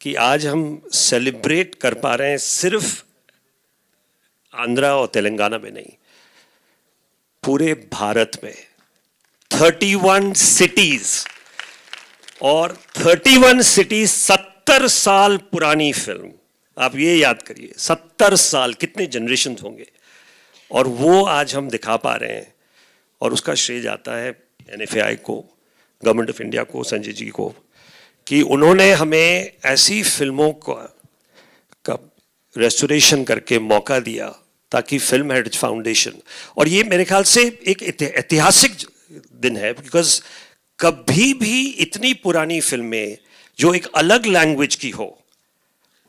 कि आज हम सेलिब्रेट कर पा रहे हैं सिर्फ आंध्रा और तेलंगाना में नहीं, पूरे भारत में 31 सिटीज, और 31 सिटीज 70 साल पुरानी फिल्म. आप ये याद करिए 70 साल, कितने जनरेशन होंगे, और वो आज हम दिखा पा रहे हैं. और उसका श्रेय जाता है NFAI को, गवर्नमेंट ऑफ इंडिया को, संजय जी को, कि उन्होंने हमें ऐसी फिल्मों का रेस्टोरेशन करके मौका दिया ताकि फिल्म हेरिटेज फाउंडेशन, और ये मेरे ख्याल से एक ऐतिहासिक दिन है, बिकॉज कभी भी इतनी पुरानी फिल्में जो एक अलग लैंग्वेज की हो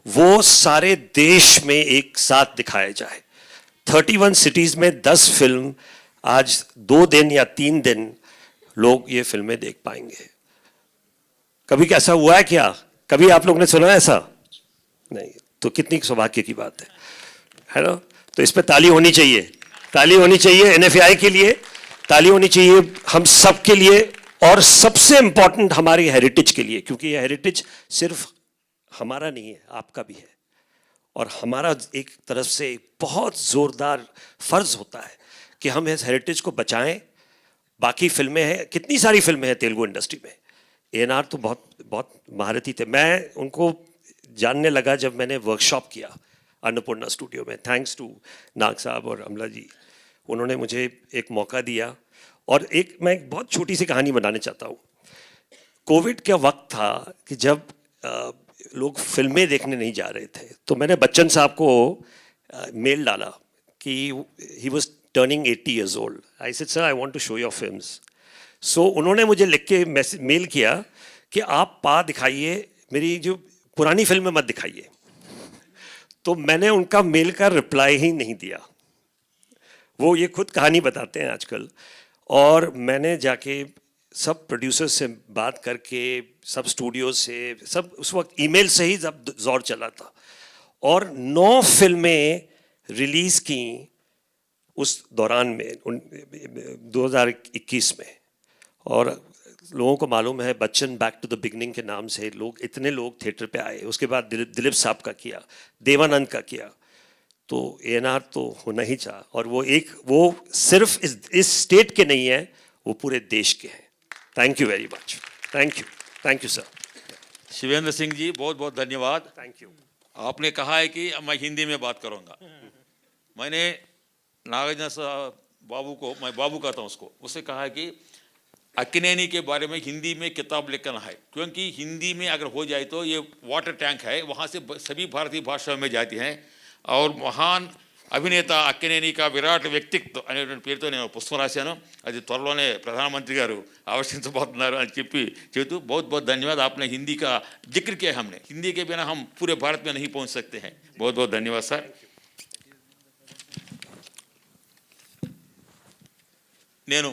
वो सारे देश में एक साथ दिखाए जाए. 31 सिटीज़ में 10 फिल्म, आज 2 दिन या 3 दिन लोग ये फिल्में देख पाएंगे. कभी कैसा हुआ है क्या? कभी आप लोग ने सुना है ऐसा? नहीं. तो कितनी सौभाग्य की बात है ना? तो इस पे ताली होनी चाहिए, ताली होनी चाहिए NFAI के लिए, ताली होनी चाहिए हम सब के लिए, और सबसे इंपॉर्टेंट हमारी हेरिटेज के लिए, क्योंकि ये हेरिटेज सिर्फ हमारा नहीं है, आपका भी है. और हमारा एक तरफ से बहुत ज़ोरदार फ़र्ज़ होता है कि हम इस हेरिटेज को बचाएं. बाकी फिल्में हैं, कितनी सारी फिल्में हैं तेलुगु इंडस्ट्री में. ANR तो बहुत महारथी थे. मैं उनको जानने लगा जब मैंने वर्कशॉप किया अन्नपूर्णा स्टूडियो में. थैंक्स टू नाग साहब और अमला जी, उन्होंने मुझे एक मौका दिया. और मैं एक बहुत छोटी सी कहानी बनाने चाहता हूँ. कोविड का वक्त था कि जब लोग फिल्में देखने नहीं जा रहे थे, तो मैंने बच्चन साहब को मेल डाला कि he was turning 80 years old. I said, sir, I want to show your films. So उन्होंने मुझे लिख के मेल किया कि आप दिखाइए, मेरी जो पुरानी फिल्में मत दिखाइए. तो मैंने उनका मेल का रिप्लाई ही नहीं दिया. वो ये खुद कहानी बताते हैं आजकल. और मैंने जाके सब प्रोड्यूसर से बात करके, सब स्टूडियो से, सब उस वक्त ईमेल से ही सब जोर चला था, और 9 फिल्में रिलीज़ की उस दौरान में 2021 में. और लोगों को मालूम है Bachchan back to the beginning के नाम से इतने लोग थिएटर पे आए. उसके बाद दिलीप साहब का किया, देवानंद का किया. तो ANR तो होना ही चाहा. और वो सिर्फ इस स्टेट के नहीं है, वो पूरे देश के हैं. Thank you very much. Thank you sir. Shivendra Singh ji, बहुत बहुत धन्यवाद. Thank you. आपने कहा है कि मैं हिंदी में बात करूँगा. मैंने नागार्जुन बाबू को, मैं बाबू कहता हूँ उसको, उससे कहा है कि अक्किनेनी के बारे में हिंदी में किताब लिखना है, क्योंकि हिंदी में अगर हो जाए तो ये वाटर टैंक है, वहाँ से सभी भारतीय भाषाओं में जाती हैं. और महान అభినేత అక్కినేని का విరాట్ వ్యక్తిత్వ అనేటువంటి పేరుతో నేను పుస్తకం రాశాను. అది త్వరలోనే ప్రధానమంత్రి గారు ఆవిష్కరించబోతున్నారు అని చెబుతూ बहुत बहुत धन्यवाद. आपने हिंदी का जिक्र किया. हमने हिंदी के बिना हम पूरे भारत में नहीं पहुंच सकते हैं. बहुत बहुत धन्यवाद सर. నేను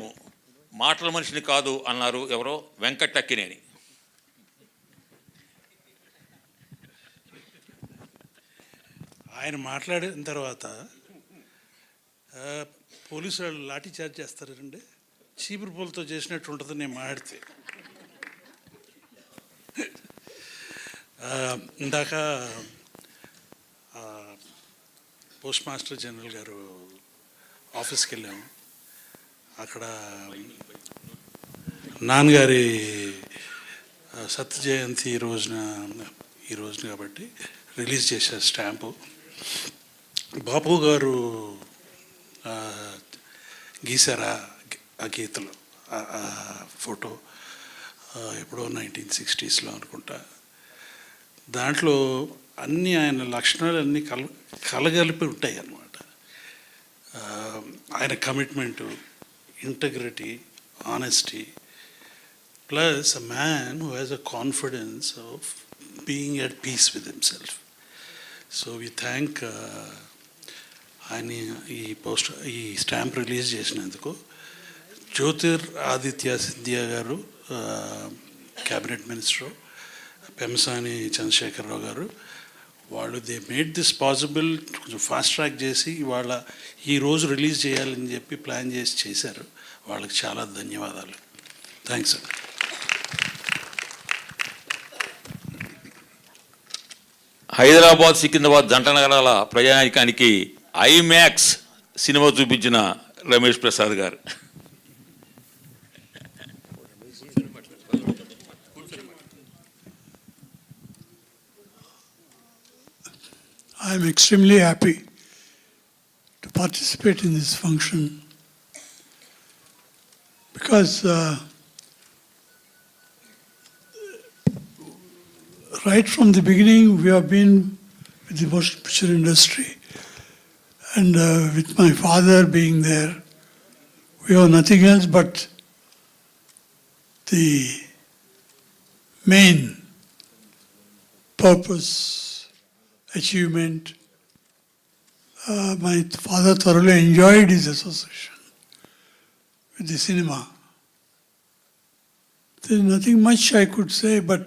మాటల మనిషిని కాదు అన్నారు ఎవరో, వెంకట్ అక్కినేని. ఆయన మాట్లాడిన తర్వాత పోలీసు వాళ్ళు లాఠీ చార్జ్ చేస్తారండి. చీపురు పూలతో చేసినట్టు ఉంటుంది నేను మాట్లాడితే. ఇందాక పోస్ట్ మాస్టర్ జనరల్ గారు ఆఫీస్కి వెళ్ళాము. అక్కడ నాన్నగారి సత్య జయంతి ఈ రోజున కాబట్టి రిలీజ్ చేశారు స్టాంపు. బాపు గారు గీసారా ఆ గీతలు, ఆ ఫోటో ఎప్పుడో 1960s అనుకుంటా. దాంట్లో అన్నీ ఆయన లక్షణాలు అన్నీ కలగలిపి ఉంటాయి అన్నమాట. ఆయన commitment, integrity, honesty, plus a man who has a confidence of being at peace with himself. So we thank ఆయన ఈ స్టాంప్ రిలీజ్ చేసినందుకు. జ్యోతిరాదిత్య సింధియా గారు క్యాబినెట్ మినిస్టర్, పెమసాని చంద్రశేఖరరావు గారు, వాళ్ళు దే మేడ్ దిస్ పాసిబుల్. కొంచెం ఫాస్ట్ ట్రాక్ చేసి ఇవాళ ఈరోజు రిలీజ్ చేయాలని చెప్పి ప్లాన్ చేసి చేశారు. వాళ్ళకి చాలా ధన్యవాదాలు. Thanks sir. హైదరాబాద్ సికింద్రాబాద్ జంట నగరాల ప్రజానికానికి ఐమాక్స్ సినిమా చూపించిన రమేష్ ప్రసాద్ గారు. I am extremely happy to participate in this function because right from the beginning we have been with the motion picture industry, and with my father being there, we have nothing else but the main purpose, achievement. My father thoroughly enjoyed his association with the cinema. There is nothing much I could say, but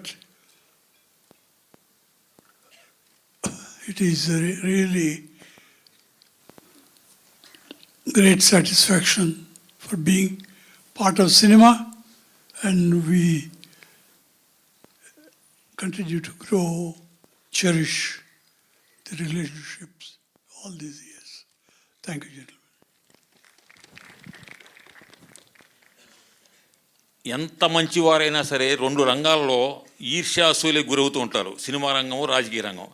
it is really great satisfaction for being part of cinema, and we continue to grow, cherish the relationships all these years. Thank you, gentlemen. ఎంత మంచివారైనా సరే 2 రంగాల్లో ఈర్ష్యాసూలకు గురవుతూ ఉంటారు, cinema రంగం, రాజకీయ రంగం.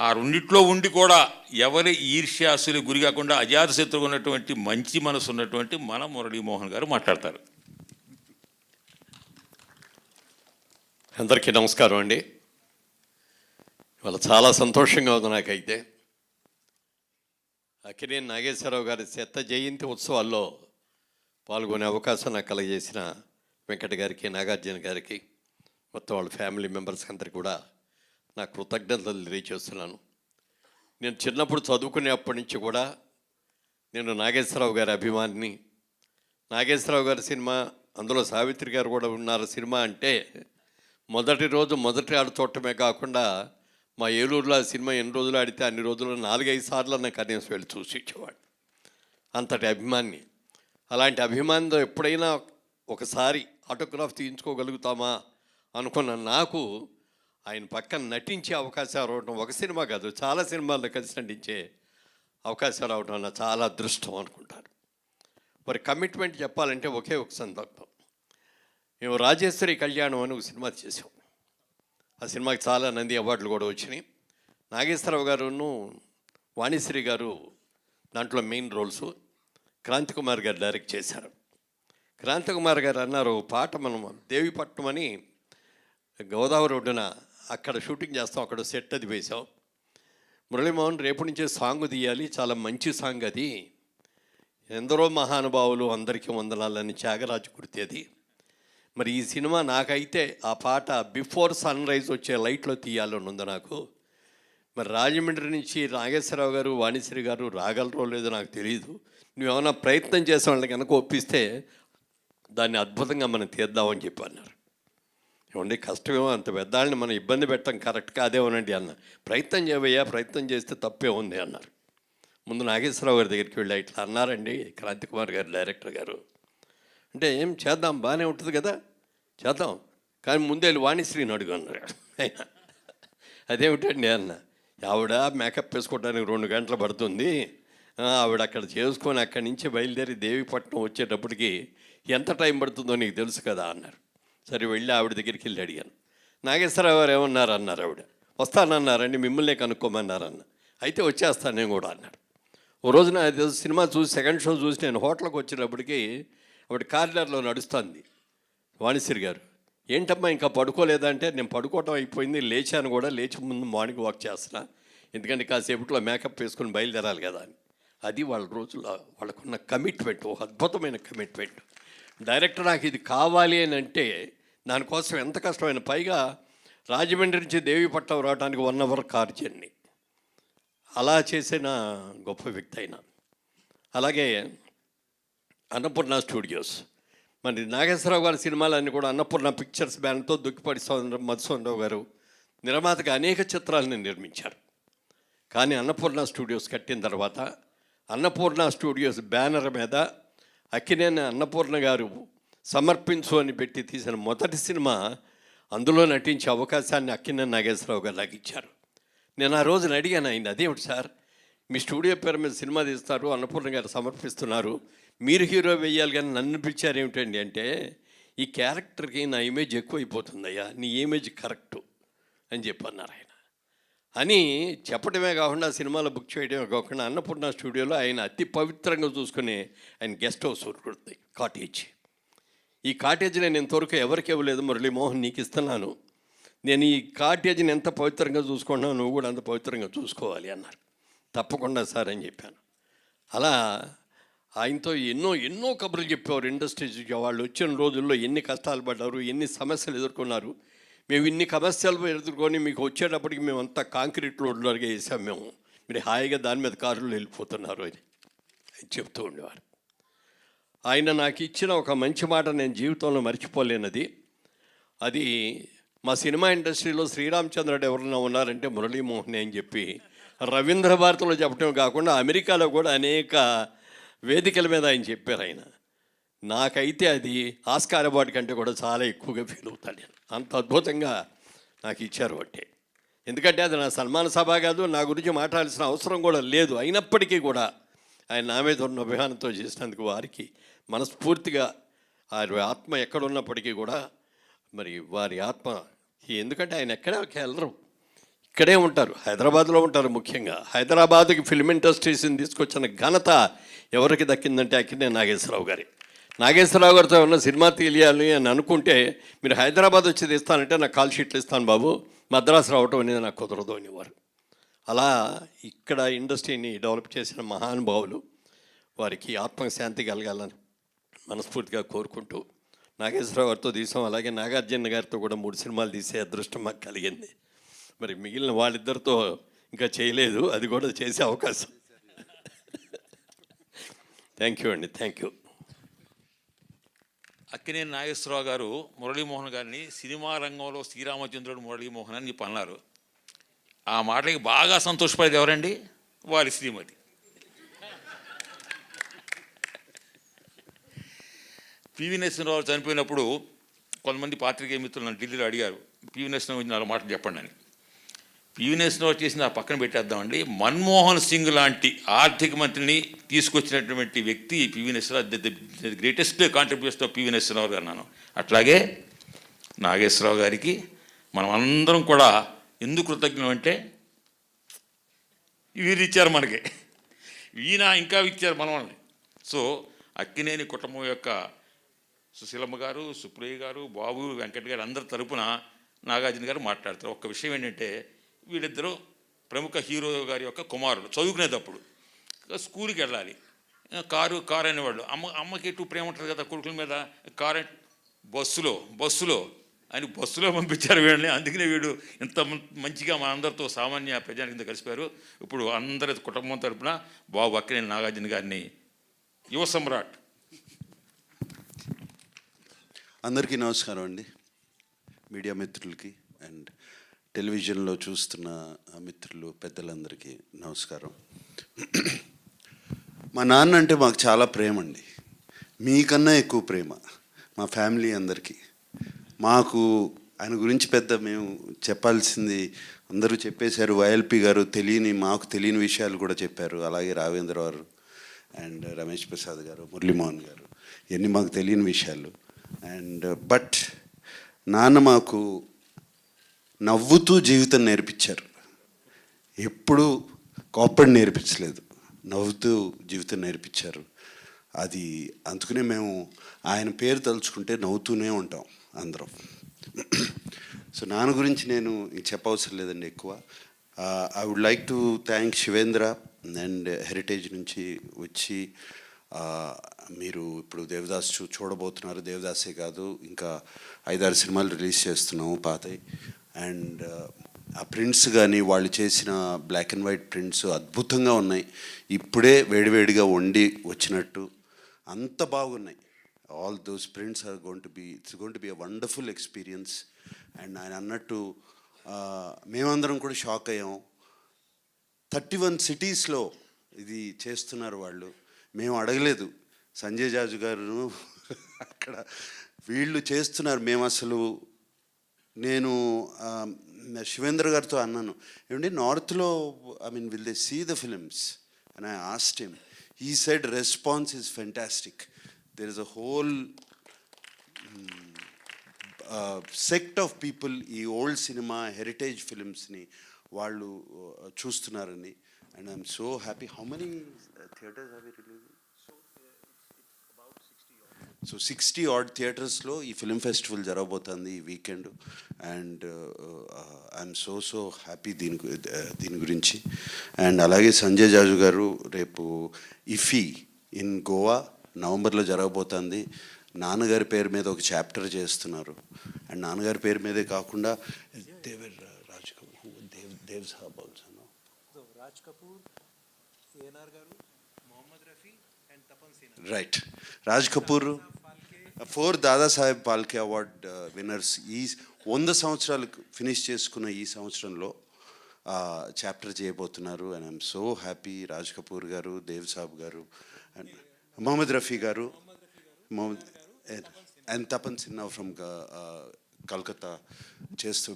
ఆ రెండిట్లో ఉండి కూడా ఎవరి ఈర్ష్యాసూలకు గురి కాకుండా అజాతశత్రువు ఉన్నటువంటి మంచి మనసు ఉన్నటువంటి మన మురళీమోహన్ గారు మాట్లాడతారు. అందరికీ నమస్కారం అండి. ఇవాళ చాలా సంతోషంగా ఉంది నాకైతే. అక్కినేని నాగేశ్వరరావు గారి శత జయంతి ఉత్సవాల్లో పాల్గొనే అవకాశం నాకు కలగజేసిన వెంకట గారికి, నాగార్జున గారికి, మొత్తం వాళ్ళ ఫ్యామిలీ మెంబర్స్కి అందరికీ కూడా నా కృతజ్ఞతలు తెలియజేస్తున్నాను. నేను చిన్నప్పుడు చదువుకునేప్పటి నుంచి కూడా నేను నాగేశ్వరరావు గారి అభిమానిని. నాగేశ్వరరావు గారి సినిమా, అందులో సావిత్రి గారు కూడా ఉన్నారు సినిమా అంటే మొదటి రోజు మొదటి ఆడు చూడటమే కాకుండా మా ఏలూరులో ఆ సినిమా ఎన్ని రోజులు ఆడితే అన్ని రోజులు 4-5 సార్లు నాకు కనీసం వెళ్ళి చూసి ఇచ్చేవాడు. అంతటి అభిమాని. అలాంటి అభిమానితో ఎప్పుడైనా ఒకసారి ఆటోగ్రాఫ్ తీయించుకోగలుగుతామా అనుకున్న నాకు ఆయన పక్కన నటించే అవకాశాలు రావడం, ఒక సినిమా కాదు చాలా సినిమాల్లో కలిసి నటించే అవకాశాలు రావడం నా చాలా అదృష్టం అనుకుంటాను. మరి కమిట్మెంట్ చెప్పాలంటే ఒకే ఒక సందర్భం. మేము రాజేశ్వరి కళ్యాణం అని ఒక సినిమా చేసాం. ఆ సినిమాకి చాలా నంది అవార్డులు కూడా వచ్చినాయి. నాగేశ్వరరావు గారును వాణిశ్రీ గారు దాంట్లో మెయిన్ రోల్స్, క్రాంతి కుమార్ గారు డైరెక్ట్ చేశారు. క్రాంతి కుమార్ గారు అన్నారు, పాట మనం దేవిపట్నం అని గోదావరి ఒడ్డున అక్కడ షూటింగ్ చేస్తాం, అక్కడ సెట్ అది వేసాం. మురళీమోహన్ రేపు నుంచే సాంగ్ తీయాలి, చాలా మంచి సాంగ్ అది, ఎందరో మహానుభావులు అందరికీ వందనాలని త్యాగరాజు గుర్తి అది. మరి ఈ సినిమా నాకైతే ఆ పాట బిఫోర్ సన్ రైజ్ వచ్చే లైట్లో తీయాలని ఉంది నాకు. మరి రాజమండ్రి నుంచి నాగేశ్వరరావు గారు, వాణిశ్రీ గారు రాగలరో లేదో నాకు తెలియదు. నువ్వేమైనా ప్రయత్నం చేసే వాళ్ళని కనుక ఒప్పిస్తే దాన్ని అద్భుతంగా మనం తీద్దామని చెప్పి అన్నారు. ఏమండి కష్టమేమో, అంత పెద్దాళ్ళని మనం ఇబ్బంది పెట్టడం కరెక్ట్ కాదేమోనండి అన్న. ప్రయత్నం చేయవయ్యా, ప్రయత్నం చేస్తే తప్పే ఉంది అన్నారు. ముందు నాగేశ్వరరావు గారి దగ్గరికి వెళ్ళి ఇట్లా అన్నారండి క్రాంతి కుమార్ గారు డైరెక్టర్ గారు అంటే ఏం చేద్దాం, బాగానే ఉంటుంది కదా, చేద్దాం, కానీ ముందే వాణిశ్రీని అడుగు అన్నాడు ఆయన. అదేమిటండి అన్న, ఆవిడ మేకప్ వేసుకోవడానికి 2 గంటలు పడుతుంది, ఆవిడ అక్కడ చేసుకొని అక్కడి నుంచి బయలుదేరి దేవిపట్నం వచ్చేటప్పటికి ఎంత టైం పడుతుందో నీకు తెలుసు కదా అన్నారు. సరే వెళ్ళి ఆవిడ దగ్గరికి వెళ్ళి అడిగాను. నాగేశ్వరరావు గారు ఏమన్నారు అన్నారు. ఆవిడ వస్తానన్నారండి, మిమ్మల్నే కనుక్కోమన్నారన్న. అయితే వచ్చేస్తాను నేను కూడా అన్నాడు. ఓ రోజున సినిమా చూసి సెకండ్ షో చూసి నేను హోటల్కి వచ్చినప్పటికీ ఆవిడ కారిడార్లో నడుస్తుంది. వాణిశ్రీ గారు, ఏంటమ్మా ఇంకా పడుకోలేదంటే, నేను పడుకోవటం అయిపోయింది, లేచాను కూడా, లేచి ముందు మార్నింగ్ వాక్ చేస్తున్నా, ఎందుకంటే కాసేపట్లో మేకప్ వేసుకొని బయలుదేరాలి కదా అని. అది వాళ్ళ రోజుల్లో వాళ్ళకున్న కమిట్మెంట్, ఒక అద్భుతమైన కమిట్మెంట్. డైరెక్టర్ నాకు ఇది కావాలి అని అంటే దానికోసం ఎంత కష్టమైన, పైగా రాజమండ్రి నుంచి దేవీపట్నం రావడానికి 1 అవర్ కార్ జర్నీ. అలా చేసిన గొప్ప వ్యక్తి అయినా. అలాగే అన్నపూర్ణ స్టూడియోస్, మరి నాగేశ్వరరావు గారి సినిమాలన్నీ కూడా అన్నపూర్ణ పిక్చర్స్ బ్యానర్తో దుక్కిపాటి మధుసూదనరావు గారు నిర్మాతగా అనేక చిత్రాలను నిర్మించారు. కానీ అన్నపూర్ణ స్టూడియోస్ కట్టిన తర్వాత అన్నపూర్ణ స్టూడియోస్ బ్యానర్ మీద అక్కినేని అన్నపూర్ణ గారు సమర్పించు అని పెట్టి తీసిన మొదటి సినిమా, అందులో నటించే అవకాశాన్ని అక్కినేని నాగేశ్వరరావు గారు నాకు ఇచ్చారు. నేను ఆ రోజున అడిగాను ఆయన, అదేమిటి సార్ మీ స్టూడియో పేరు మీద సినిమా తీస్తారు, అన్నపూర్ణ గారు సమర్పిస్తున్నారు, మీరు హీరో వేయాలి కానీ నన్ను పిలిచారు ఏమిటండి అంటే, ఈ క్యారెక్టర్కి నా ఇమేజ్ ఎక్కువైపోతుందయ్యా, నీ ఇమేజ్ కరెక్టు అని చెప్పన్నారు ఆయన. అని చెప్పడమే కాకుండా సినిమాలో బుక్ చేయడమే కాకుండా అన్నపూర్ణ స్టూడియోలో ఆయన అతి పవిత్రంగా చూసుకునే ఆయన గెస్ట్ హౌస్ ఉంటుంది, కాటేజ్. ఈ కాటేజ్ని నేను ఇంతవరకు ఎవరికి ఇవ్వలేదు, మురళీమోహన్ నీకు ఇస్తున్నాను, నేను ఈ కాటేజ్ని ఎంత పవిత్రంగా చూసుకుంటున్నాను, నువ్వు కూడా అంత పవిత్రంగా చూసుకోవాలి అన్నారు. తప్పకుండా సార్ అని చెప్పాను. అలా ఆయనతో ఎన్నో ఎన్నో కబుర్లు చెప్పేవారు. ఇండస్ట్రీ వాళ్ళు వచ్చిన రోజుల్లో ఎన్ని కష్టాలు పడ్డారు, ఎన్ని సమస్యలు ఎదుర్కొన్నారు, మేము ఇన్ని సమస్యలు ఎదుర్కొని మీకు వచ్చేటప్పటికి మేము అంతా కాంక్రీట్ రోడ్లోగా వేసాం, మేము మీరు హాయిగా దాని మీద కారులో వెళ్ళిపోతున్నారు అని చెప్తూ ఉండేవారు. ఆయన నాకు ఇచ్చిన ఒక మంచి మాట నేను జీవితంలో మర్చిపోలేనది. అది మా సినిమా ఇండస్ట్రీలో శ్రీరామచంద్రుడు ఎవరన్నా ఉన్నారంటే మురళీమోహన్ అని చెప్పి రవీంద్ర భారతిలో చెప్పడం కాకుండా అమెరికాలో కూడా అనేక వేదికల మీద ఆయన చెప్పారు. ఆయన నాకైతే అది ఆస్కార్ అవార్డు కంటే కూడా చాలా ఎక్కువగా ఫీల్ అవుతాను నేను, అంత అద్భుతంగా నాకు ఇచ్చారు అంటే. ఎందుకంటే అది నా సన్మాన సభ కాదు, నా గురించి మాట్లాడాల్సిన అవసరం కూడా లేదు. అయినప్పటికీ కూడా ఆయన నా మీద ఉన్న అభిమానంతో చేసినందుకు వారికి మనస్ఫూర్తిగా వారి ఆత్మ ఎక్కడున్నప్పటికీ కూడా మరి వారి ఆత్మ, ఎందుకంటే ఆయన ఎక్కడే వెళ్ళరు, ఇక్కడే ఉంటారు, హైదరాబాద్లో ఉంటారు. ముఖ్యంగా హైదరాబాద్కి ఫిల్మ్ ఇండస్ట్రీస్ని తీసుకొచ్చిన ఘనత ఎవరికి దక్కిందంటే అక్కినేని నాగేశ్వరరావు గారి. నాగేశ్వరరావు గారితో ఉన్న సినిమా తెలియాలి అని అనుకుంటే, మీరు హైదరాబాద్ వచ్చి తీస్తానంటే నాకు కాల్ షీట్లు ఇస్తాను బాబు, మద్రాసు రావటం అనేది నాకు కుదరదు అనేవారు. అలా ఇక్కడ ఇండస్ట్రీని డెవలప్ చేసిన మహానుభావులు, వారికి ఆత్మశాంతి కలగాలని మనస్ఫూర్తిగా కోరుకుంటూ నాగేశ్వరరావు గారితో తీసాం. అలాగే నాగార్జున గారితో కూడా 3 సినిమాలు తీసే అదృష్టం మాకు కలిగింది. మరి మిగిలిన వాళ్ళిద్దరితో ఇంకా చేయలేదు, అది కూడా చేసే అవకాశం. థ్యాంక్ యూ అండి, థ్యాంక్ యూ. అక్కినేని నాగేశ్వరరావు గారు మురళీమోహన్ గారిని సినిమా రంగంలో శ్రీరామచంద్రుడు మురళీమోహన్ అని చెప్పి అన్నారు. ఆ మాటకి బాగా సంతోషపడేది ఎవరండి? వారి శ్రీమతి. పివి నరసింహరావు చనిపోయినప్పుడు కొంతమంది పాత్రికేయ మిత్రులు నన్ను ఢిల్లీలో అడిగారు, పివి నరసింహరావు గురించి 4 మాటలు చెప్పండి అని. పివి నరసింహరావు చేసిన ఆ పక్కన పెట్టేద్దామండి, మన్మోహన్ సింగ్ లాంటి ఆర్థిక మంత్రిని తీసుకొచ్చినటువంటి వ్యక్తి PV Narasimha Rao, the greatest contribution of PV Narasimha Rao గారు అన్నాను. అట్లాగే నాగేశ్వరరావు గారికి మనం అందరం కూడా ఎందుకు కృతజ్ఞం అంటే, వీరు ఇచ్చారు మనకి, ఈయన ఇంకా ఇచ్చారు మనల్ని. సో అక్కినేని కుటుంబం యొక్క సుశీలమ్మ గారు, సుప్రియ గారు, బాబు, వెంకట్ గారు అందరి తరపున నాగార్జున గారు మాట్లాడతారు. ఒక్క విషయం ఏంటంటే, వీళ్ళిద్దరూ ప్రముఖ హీరో గారి యొక్క కుమారుడు. చదువుకునేటప్పుడు స్కూల్కి వెళ్ళాలి, కారు అనేవాళ్ళు. అమ్మకి ఎటు ప్రేమ ఉంటుంది కదా కొడుకుల మీద, కారు బస్సులో అని బస్సులో పంపించారు వీళ్ళని. అందుకనే వీడు ఇంత మంచిగా మా అందరితో సామాన్య ప్రజాని కింద కలిసిపోయారు. ఇప్పుడు అందరి కుటుంబం తరపున బాబు అక్కినేని నాగార్జున గారిని యువ సమ్రాట్. అందరికీ నమస్కారం అండి, మీడియా మిత్రులకి అండ్ టెలివిజన్లో చూస్తున్న మిత్రులు పెద్దలందరికీ నమస్కారం. మా నాన్న అంటే మాకు చాలా ప్రేమ అండి. మీకన్నా ఎక్కువ ప్రేమ మా ఫ్యామిలీ అందరికీ. మాకు ఆయన గురించి పెద్ద మేము చెప్పాల్సింది అందరూ చెప్పేశారు. వైఎల్పి గారు మాకు తెలియని విషయాలు కూడా చెప్పారు. అలాగే రావేంద్ర గారు అండ్ రమేష్ ప్రసాద్ గారు, మురళీమోహన్ గారు, ఇవన్నీ మాకు తెలియని విషయాలు. అండ్ బట్ నాన్న మాకు నవ్వుతూ జీవితం నేర్పించారు. ఎప్పుడూ కోప్పడి నేర్పించలేదు, నవ్వుతూ జీవితం నేర్పించారు. అది అందుకనే మేము ఆయన పేరు తలుచుకుంటే నవ్వుతూనే ఉంటాం అందరం. సో నాన్న గురించి నేను చెప్పవసరం లేదండి ఎక్కువ. I would like to thank Shivendra and heritage నుంచి వచ్చి మీరు ఇప్పుడు దేవదాస్ చూడబోతున్నారు. దేవదాసే కాదు, ఇంకా 5-6 సినిమాలు రిలీజ్ చేస్తున్నాము పాతవి. అండ్ ఆ ప్రింట్స్ కానీ వాళ్ళు చేసిన బ్లాక్ అండ్ వైట్ ప్రింట్స్ అద్భుతంగా ఉన్నాయి. ఇప్పుడే వేడివేడిగా వండి వచ్చినట్టు అంత బాగున్నాయి. All those prints are it's going to be a wonderful experience. And ఆయన అన్నట్టు మేమందరం కూడా షాక్ అయ్యాం. 31 సిటీస్లో ఇది చేస్తున్నారు వాళ్ళు. మేము అడగలేదు. సంజయ్ జాజు గారు అక్కడ వీళ్ళు చేస్తున్నారు. మేము అసలు నేను శివేంద్ర గారితో అన్నాను, ఏమంటే నార్త్లో will they see the films and I asked him. He said response is fantastic. There is a whole sect of people ఈ ఓల్డ్ సినిమా హెరిటేజ్ ఫిలిమ్స్ని వాళ్ళు చూస్తున్నారని. And I'm so happy. How many theatres have you release? So 60 odd థియేటర్స్లో ఈ film festival జరగబోతుంది ఈ weekend. And I'm so happy దీని గురించి. అండ్ అలాగే సంజయ్ జాజు గారు రేపు ఇఫీ ఇన్ గోవా నవంబర్లో జరగబోతుంది. నాన్నగారి పేరు మీద ఒక చాప్టర్ చేస్తున్నారు. అండ్ నాన్నగారి పేరు మీదే కాకుండా Raj Kapoor, Dev Saab also, Raj Kapoor, ANR garu, Mohammed Rafi and Tapan Sinha. Right. Raj Kapoor 4 Dadasaheb Phalke award winners ఈ 100 సంవత్సరాలు ఫినిష్ చేసుకున్న ఈ సంవత్సరంలో చాప్టర్ చేయబోతున్నారు. And I'm so happy. Raj Kapoor garu, Dev Saab garu and Mohammed Rafi garu and Tapan Sinha from Calcutta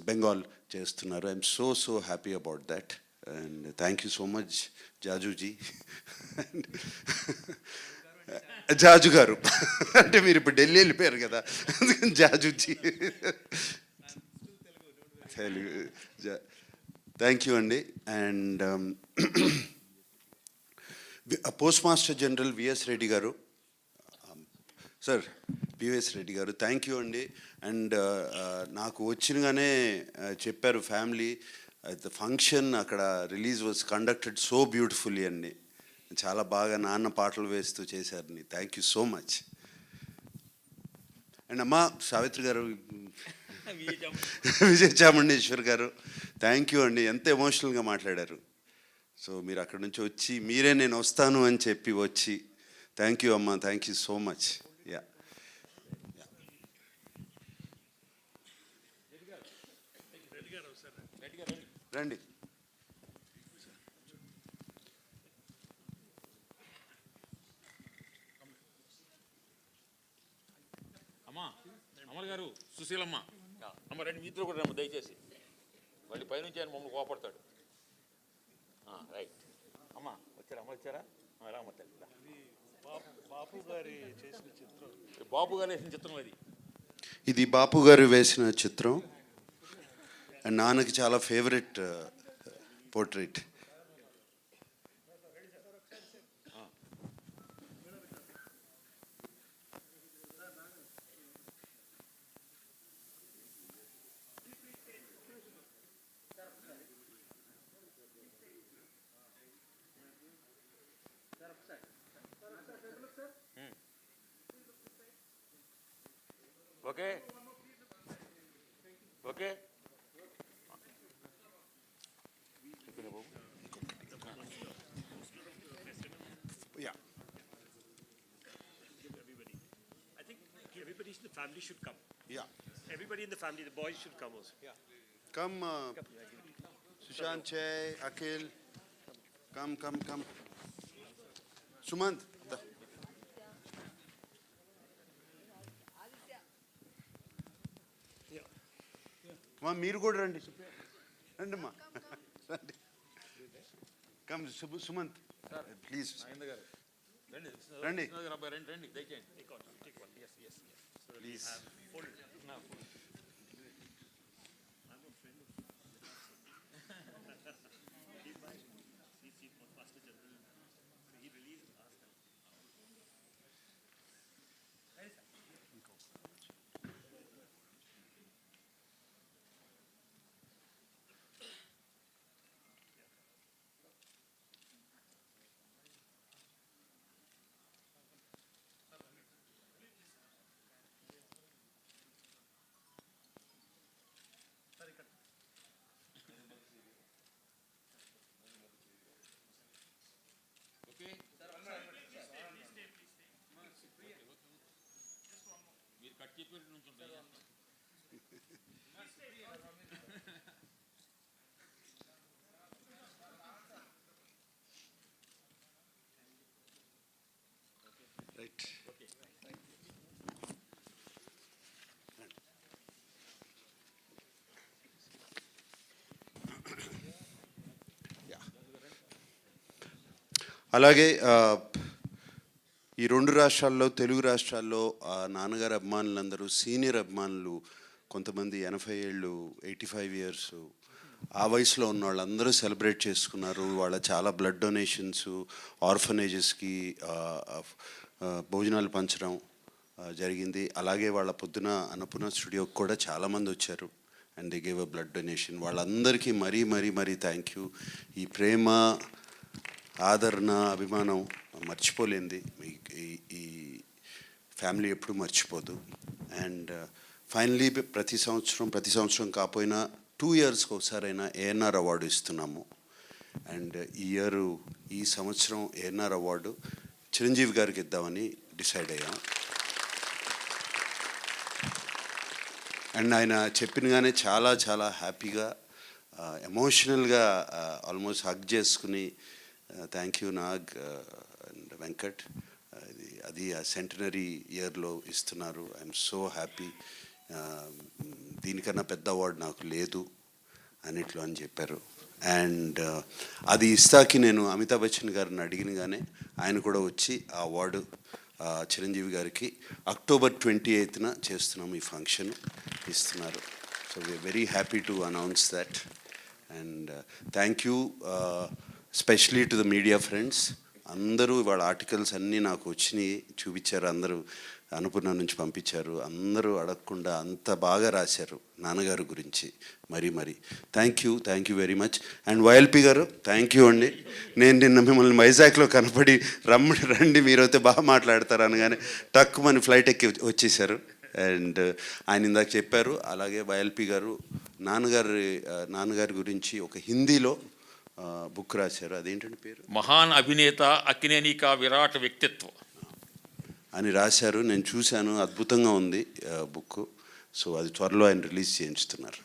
Bengal చేస్తున్నారు. I'm so happy about that. And thank you so much Jajuji. Jaju garu అంటే మీరు ఇప్పుడు ఢిల్లీ వెళ్ళిపోయారు కదా, అందుకని జాజుజీ. తెలుగు థ్యాంక్ యూ అండి. And post master general VS Reddy గారు, సార్ పివిఎస్ రెడ్డి గారు, థ్యాంక్ యూ అండి. అండ్ నాకు వచ్చినగానే చెప్పారు ఫ్యామిలీ ద ఫంక్షన్ అక్కడ release was conducted so beautifully అండి. చాలా బాగా నాన్న పాటలు వేస్తూ చేశారని. Thank you so much. And అమ్మ సావిత్రి గారు, విజయ చాముండేశ్వర్ గారు, థ్యాంక్ యూ అండి. ఎంత ఎమోషనల్గా మాట్లాడారు. సో మీరు అక్కడ నుంచి వచ్చి మీరే నేను వస్తాను అని చెప్పి వచ్చి, థ్యాంక్ యూ అమ్మ, thank you so much. Yeah రండి. అమర్ గారు, సుశీలమ్మ, అమ్మ రండి, మీతో కూడా రమ్మ దయచేసి. మళ్ళీ పైనుంచి ఆయన మమ్మల్ని కోపడతాడు. రైట్ అమ్మ వచ్చారా? అమ్మ వచ్చారా? రామ్మ తల్లి. బాపు గారు చేసిన చిత్రం, బాపు గారు వేసిన చిత్రం అది. ఇది బాపు గారు వేసిన చిత్రం. అండ్ నాన్నకి చాలా favourite portrait. Okay okay. Everybody in the family should come. Yeah. Everybody in the family, the boys should come also. Yeah. Come, Sushant, Chay, Akhil. Come. Sumant. అమ్మా మీరు కూడా రండి, రండి అమ్మా, రండి. కమ్ సుమంత్ ప్లీజ్ రండి ప్లీజ్. రైట్. అలాగే ఈ రెండు రాష్ట్రాల్లో, తెలుగు రాష్ట్రాల్లో నాన్నగారు అభిమానులందరూ, సీనియర్ అభిమానులు కొంతమంది 80 ఏళ్ళు, 85 ఇయర్స్, ఆ వయసులో ఉన్న వాళ్ళందరూ సెలబ్రేట్ చేసుకున్నారు. వాళ్ళ చాలా బ్లడ్ డొనేషన్స్, ఆర్ఫనేజెస్కి భోజనాలు పంచడం జరిగింది. అలాగే వాళ్ళ పొద్దున అన్నపూర్ణ స్టూడియోకి కూడా చాలామంది వచ్చారు and they gave a blood donation. వాళ్ళందరికీ మరీ మరీ మరీ థ్యాంక్ యూ. ఈ ప్రేమ, ఆదరణ, అభిమానం మర్చిపోలేంది. ఈ ఫ్యామిలీ ఎప్పుడు మర్చిపోదు. అండ్ ఫైనలీ ప్రతి సంవత్సరం కాకపోయినా 2 ఇయర్స్కి ఒకసారైనా ANR అవార్డు ఇస్తున్నాము. అండ్ ఈ సంవత్సరం ANR అవార్డు చిరంజీవి గారికి ఇద్దామని డిసైడ్ అయ్యాం. అండ్ ఆయన చెప్పినగానే చాలా చాలా హ్యాపీగా, ఎమోషనల్గా ఆల్మోస్ట్ హగ్ చేసుకుని thank you Nag and Venkat, అది ఆ సెంటనరీ ఇయర్లో ఇస్తున్నారు, ఐఎమ్ సో హ్యాపీ, దీనికన్నా పెద్ద అవార్డు నాకు లేదు అన్నిట్లో అని చెప్పారు. అండ్ అది ఇస్తాకి నేను అమితాబ్ బచ్చన్ గారిని అడిగినగానే ఆయన కూడా వచ్చి ఆ అవార్డు చిరంజీవి గారికి అక్టోబర్ 28న చేస్తున్నాము, ఈ ఫంక్షన్ ఇస్తున్నారు. So we are very happy to announce that. And thank you specially to the media friends. అందరూ వాళ్ళ ఆర్టికల్స్ అన్నీ నాకు వచ్చినాయి, చూపించారు, అందరూ అనుపూర్ణ నుంచి పంపించారు, అందరూ అడగకుండా అంత బాగా రాశారు నాన్నగారు గురించి. మరీ thank you very much. And YLP గారు థ్యాంక్ యూ అండి. నేను నిన్న మిమ్మల్ని వైజాగ్లో కనపడి రండి మీరైతే బాగా మాట్లాడతారు అనగానే టక్కుమని ఫ్లైట్ ఎక్కి వచ్చేసారు. అండ్ ఆయన ఇందాక చెప్పారు. అలాగే YLP గారు నాన్నగారి గురించి ఒక హిందీలో బుక్ రాశారు, అదేంటంటే పేరు మహాన్ అభినేత అక్కినేని కా విరాట్ వ్యక్తిత్వం అని రాశారు. నేను చూశాను, అద్భుతంగా ఉంది బుక్. సో అది త్వరలో ఆయన రిలీజ్ చేయించుతున్నారు.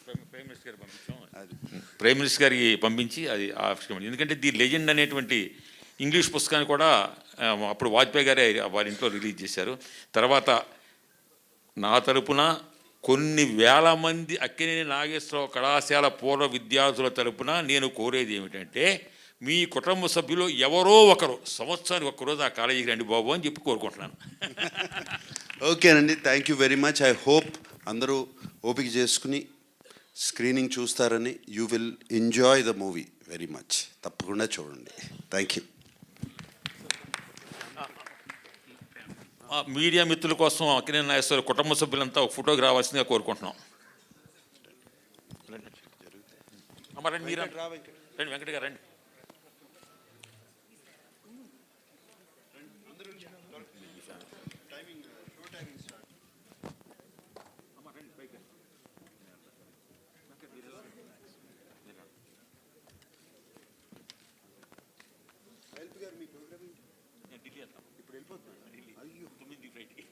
ప్రైమ్ మినిస్టర్ గారికి పంపించి అది ఆవిష్కరణ. ఎందుకంటే ది లెజెండ్ అనేటువంటి ఇంగ్లీష్ పుస్తకాన్ని కూడా అప్పుడు వాజ్పేయి గారే వారి ఇంట్లో రిలీజ్ చేశారు. తర్వాత నా తరపున కొన్ని వేల మంది అక్కినేని నాగేశ్వరరావు కళాశాల పూర్వ విద్యార్థుల తరపున నేను కోరేది ఏమిటంటే, మీ కుటుంబ సభ్యులు ఎవరో ఒకరు సంవత్సరానికి ఒక్కరోజు ఆ కాలేజీకి రండి బాబు అని చెప్పి కోరుకుంటున్నాను. ఓకేనండి, thank you very much. I hope అందరూ ఓపిక చేసుకుని స్క్రీనింగ్ చూస్తారని. You will enjoy the movie very much. తప్పకుండా చూడండి. Thank you. మీడియా మిత్రుల కోసం అక్కినేని నాగేశ్వరరావు కుటుంబ సభ్యులంతా ఒక ఫోటోకి రావాల్సిందిగా కోరుకుంటున్నాం. రండి మీరు రండి, వెంకట గారు రండి. ఇప్పుడు వెళ్ళిపోతున్నాను, 9 ఫ్లైట్కి.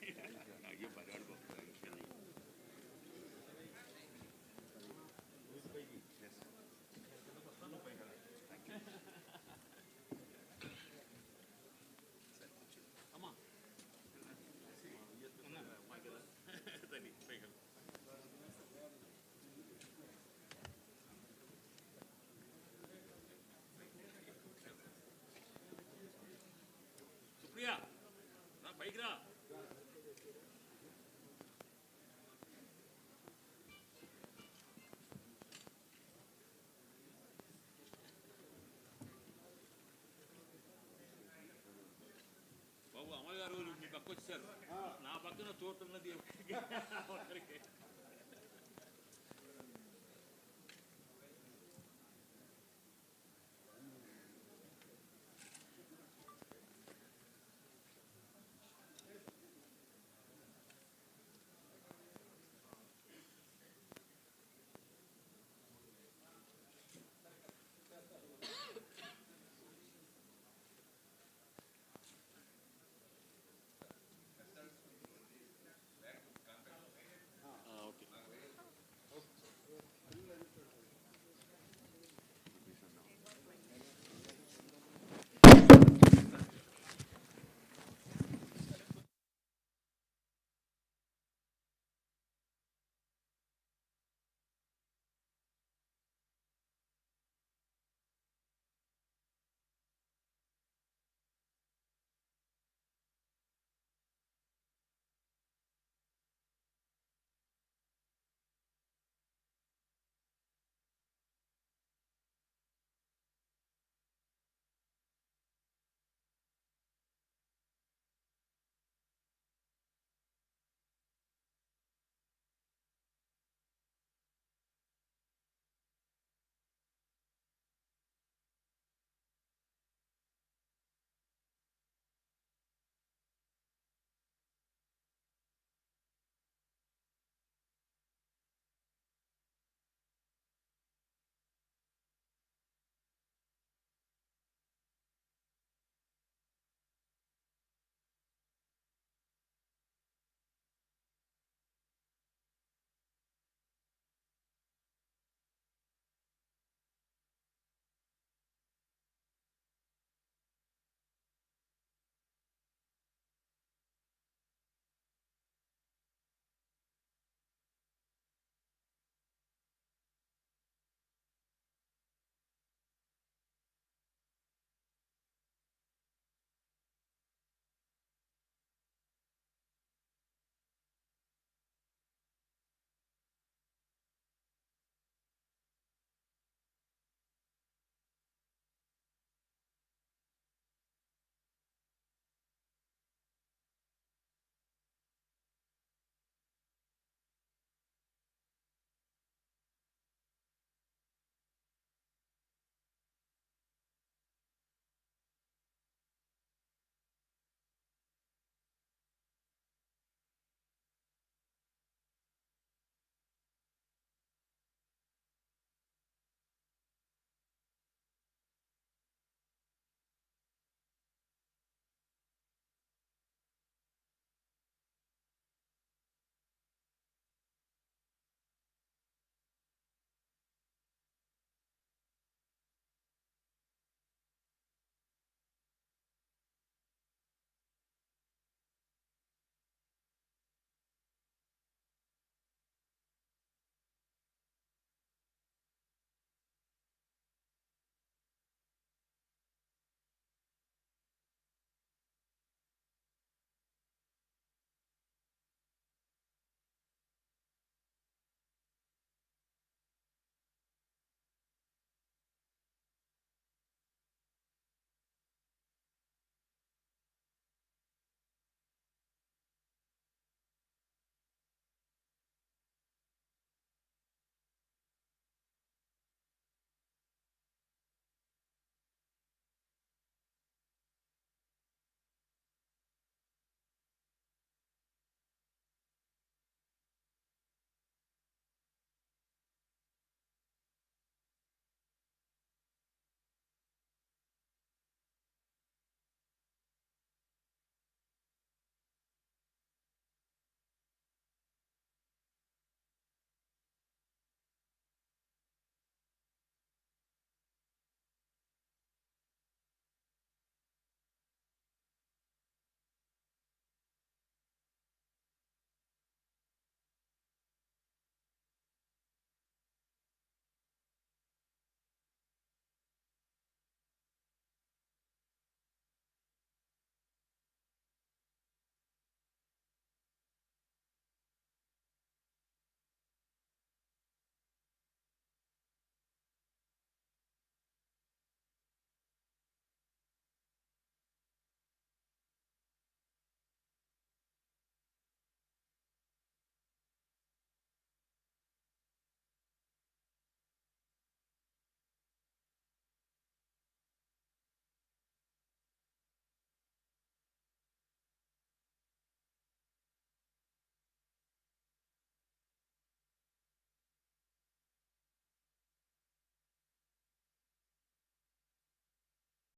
వచ్చారు. నా పక్కన చోటు ఉన్నది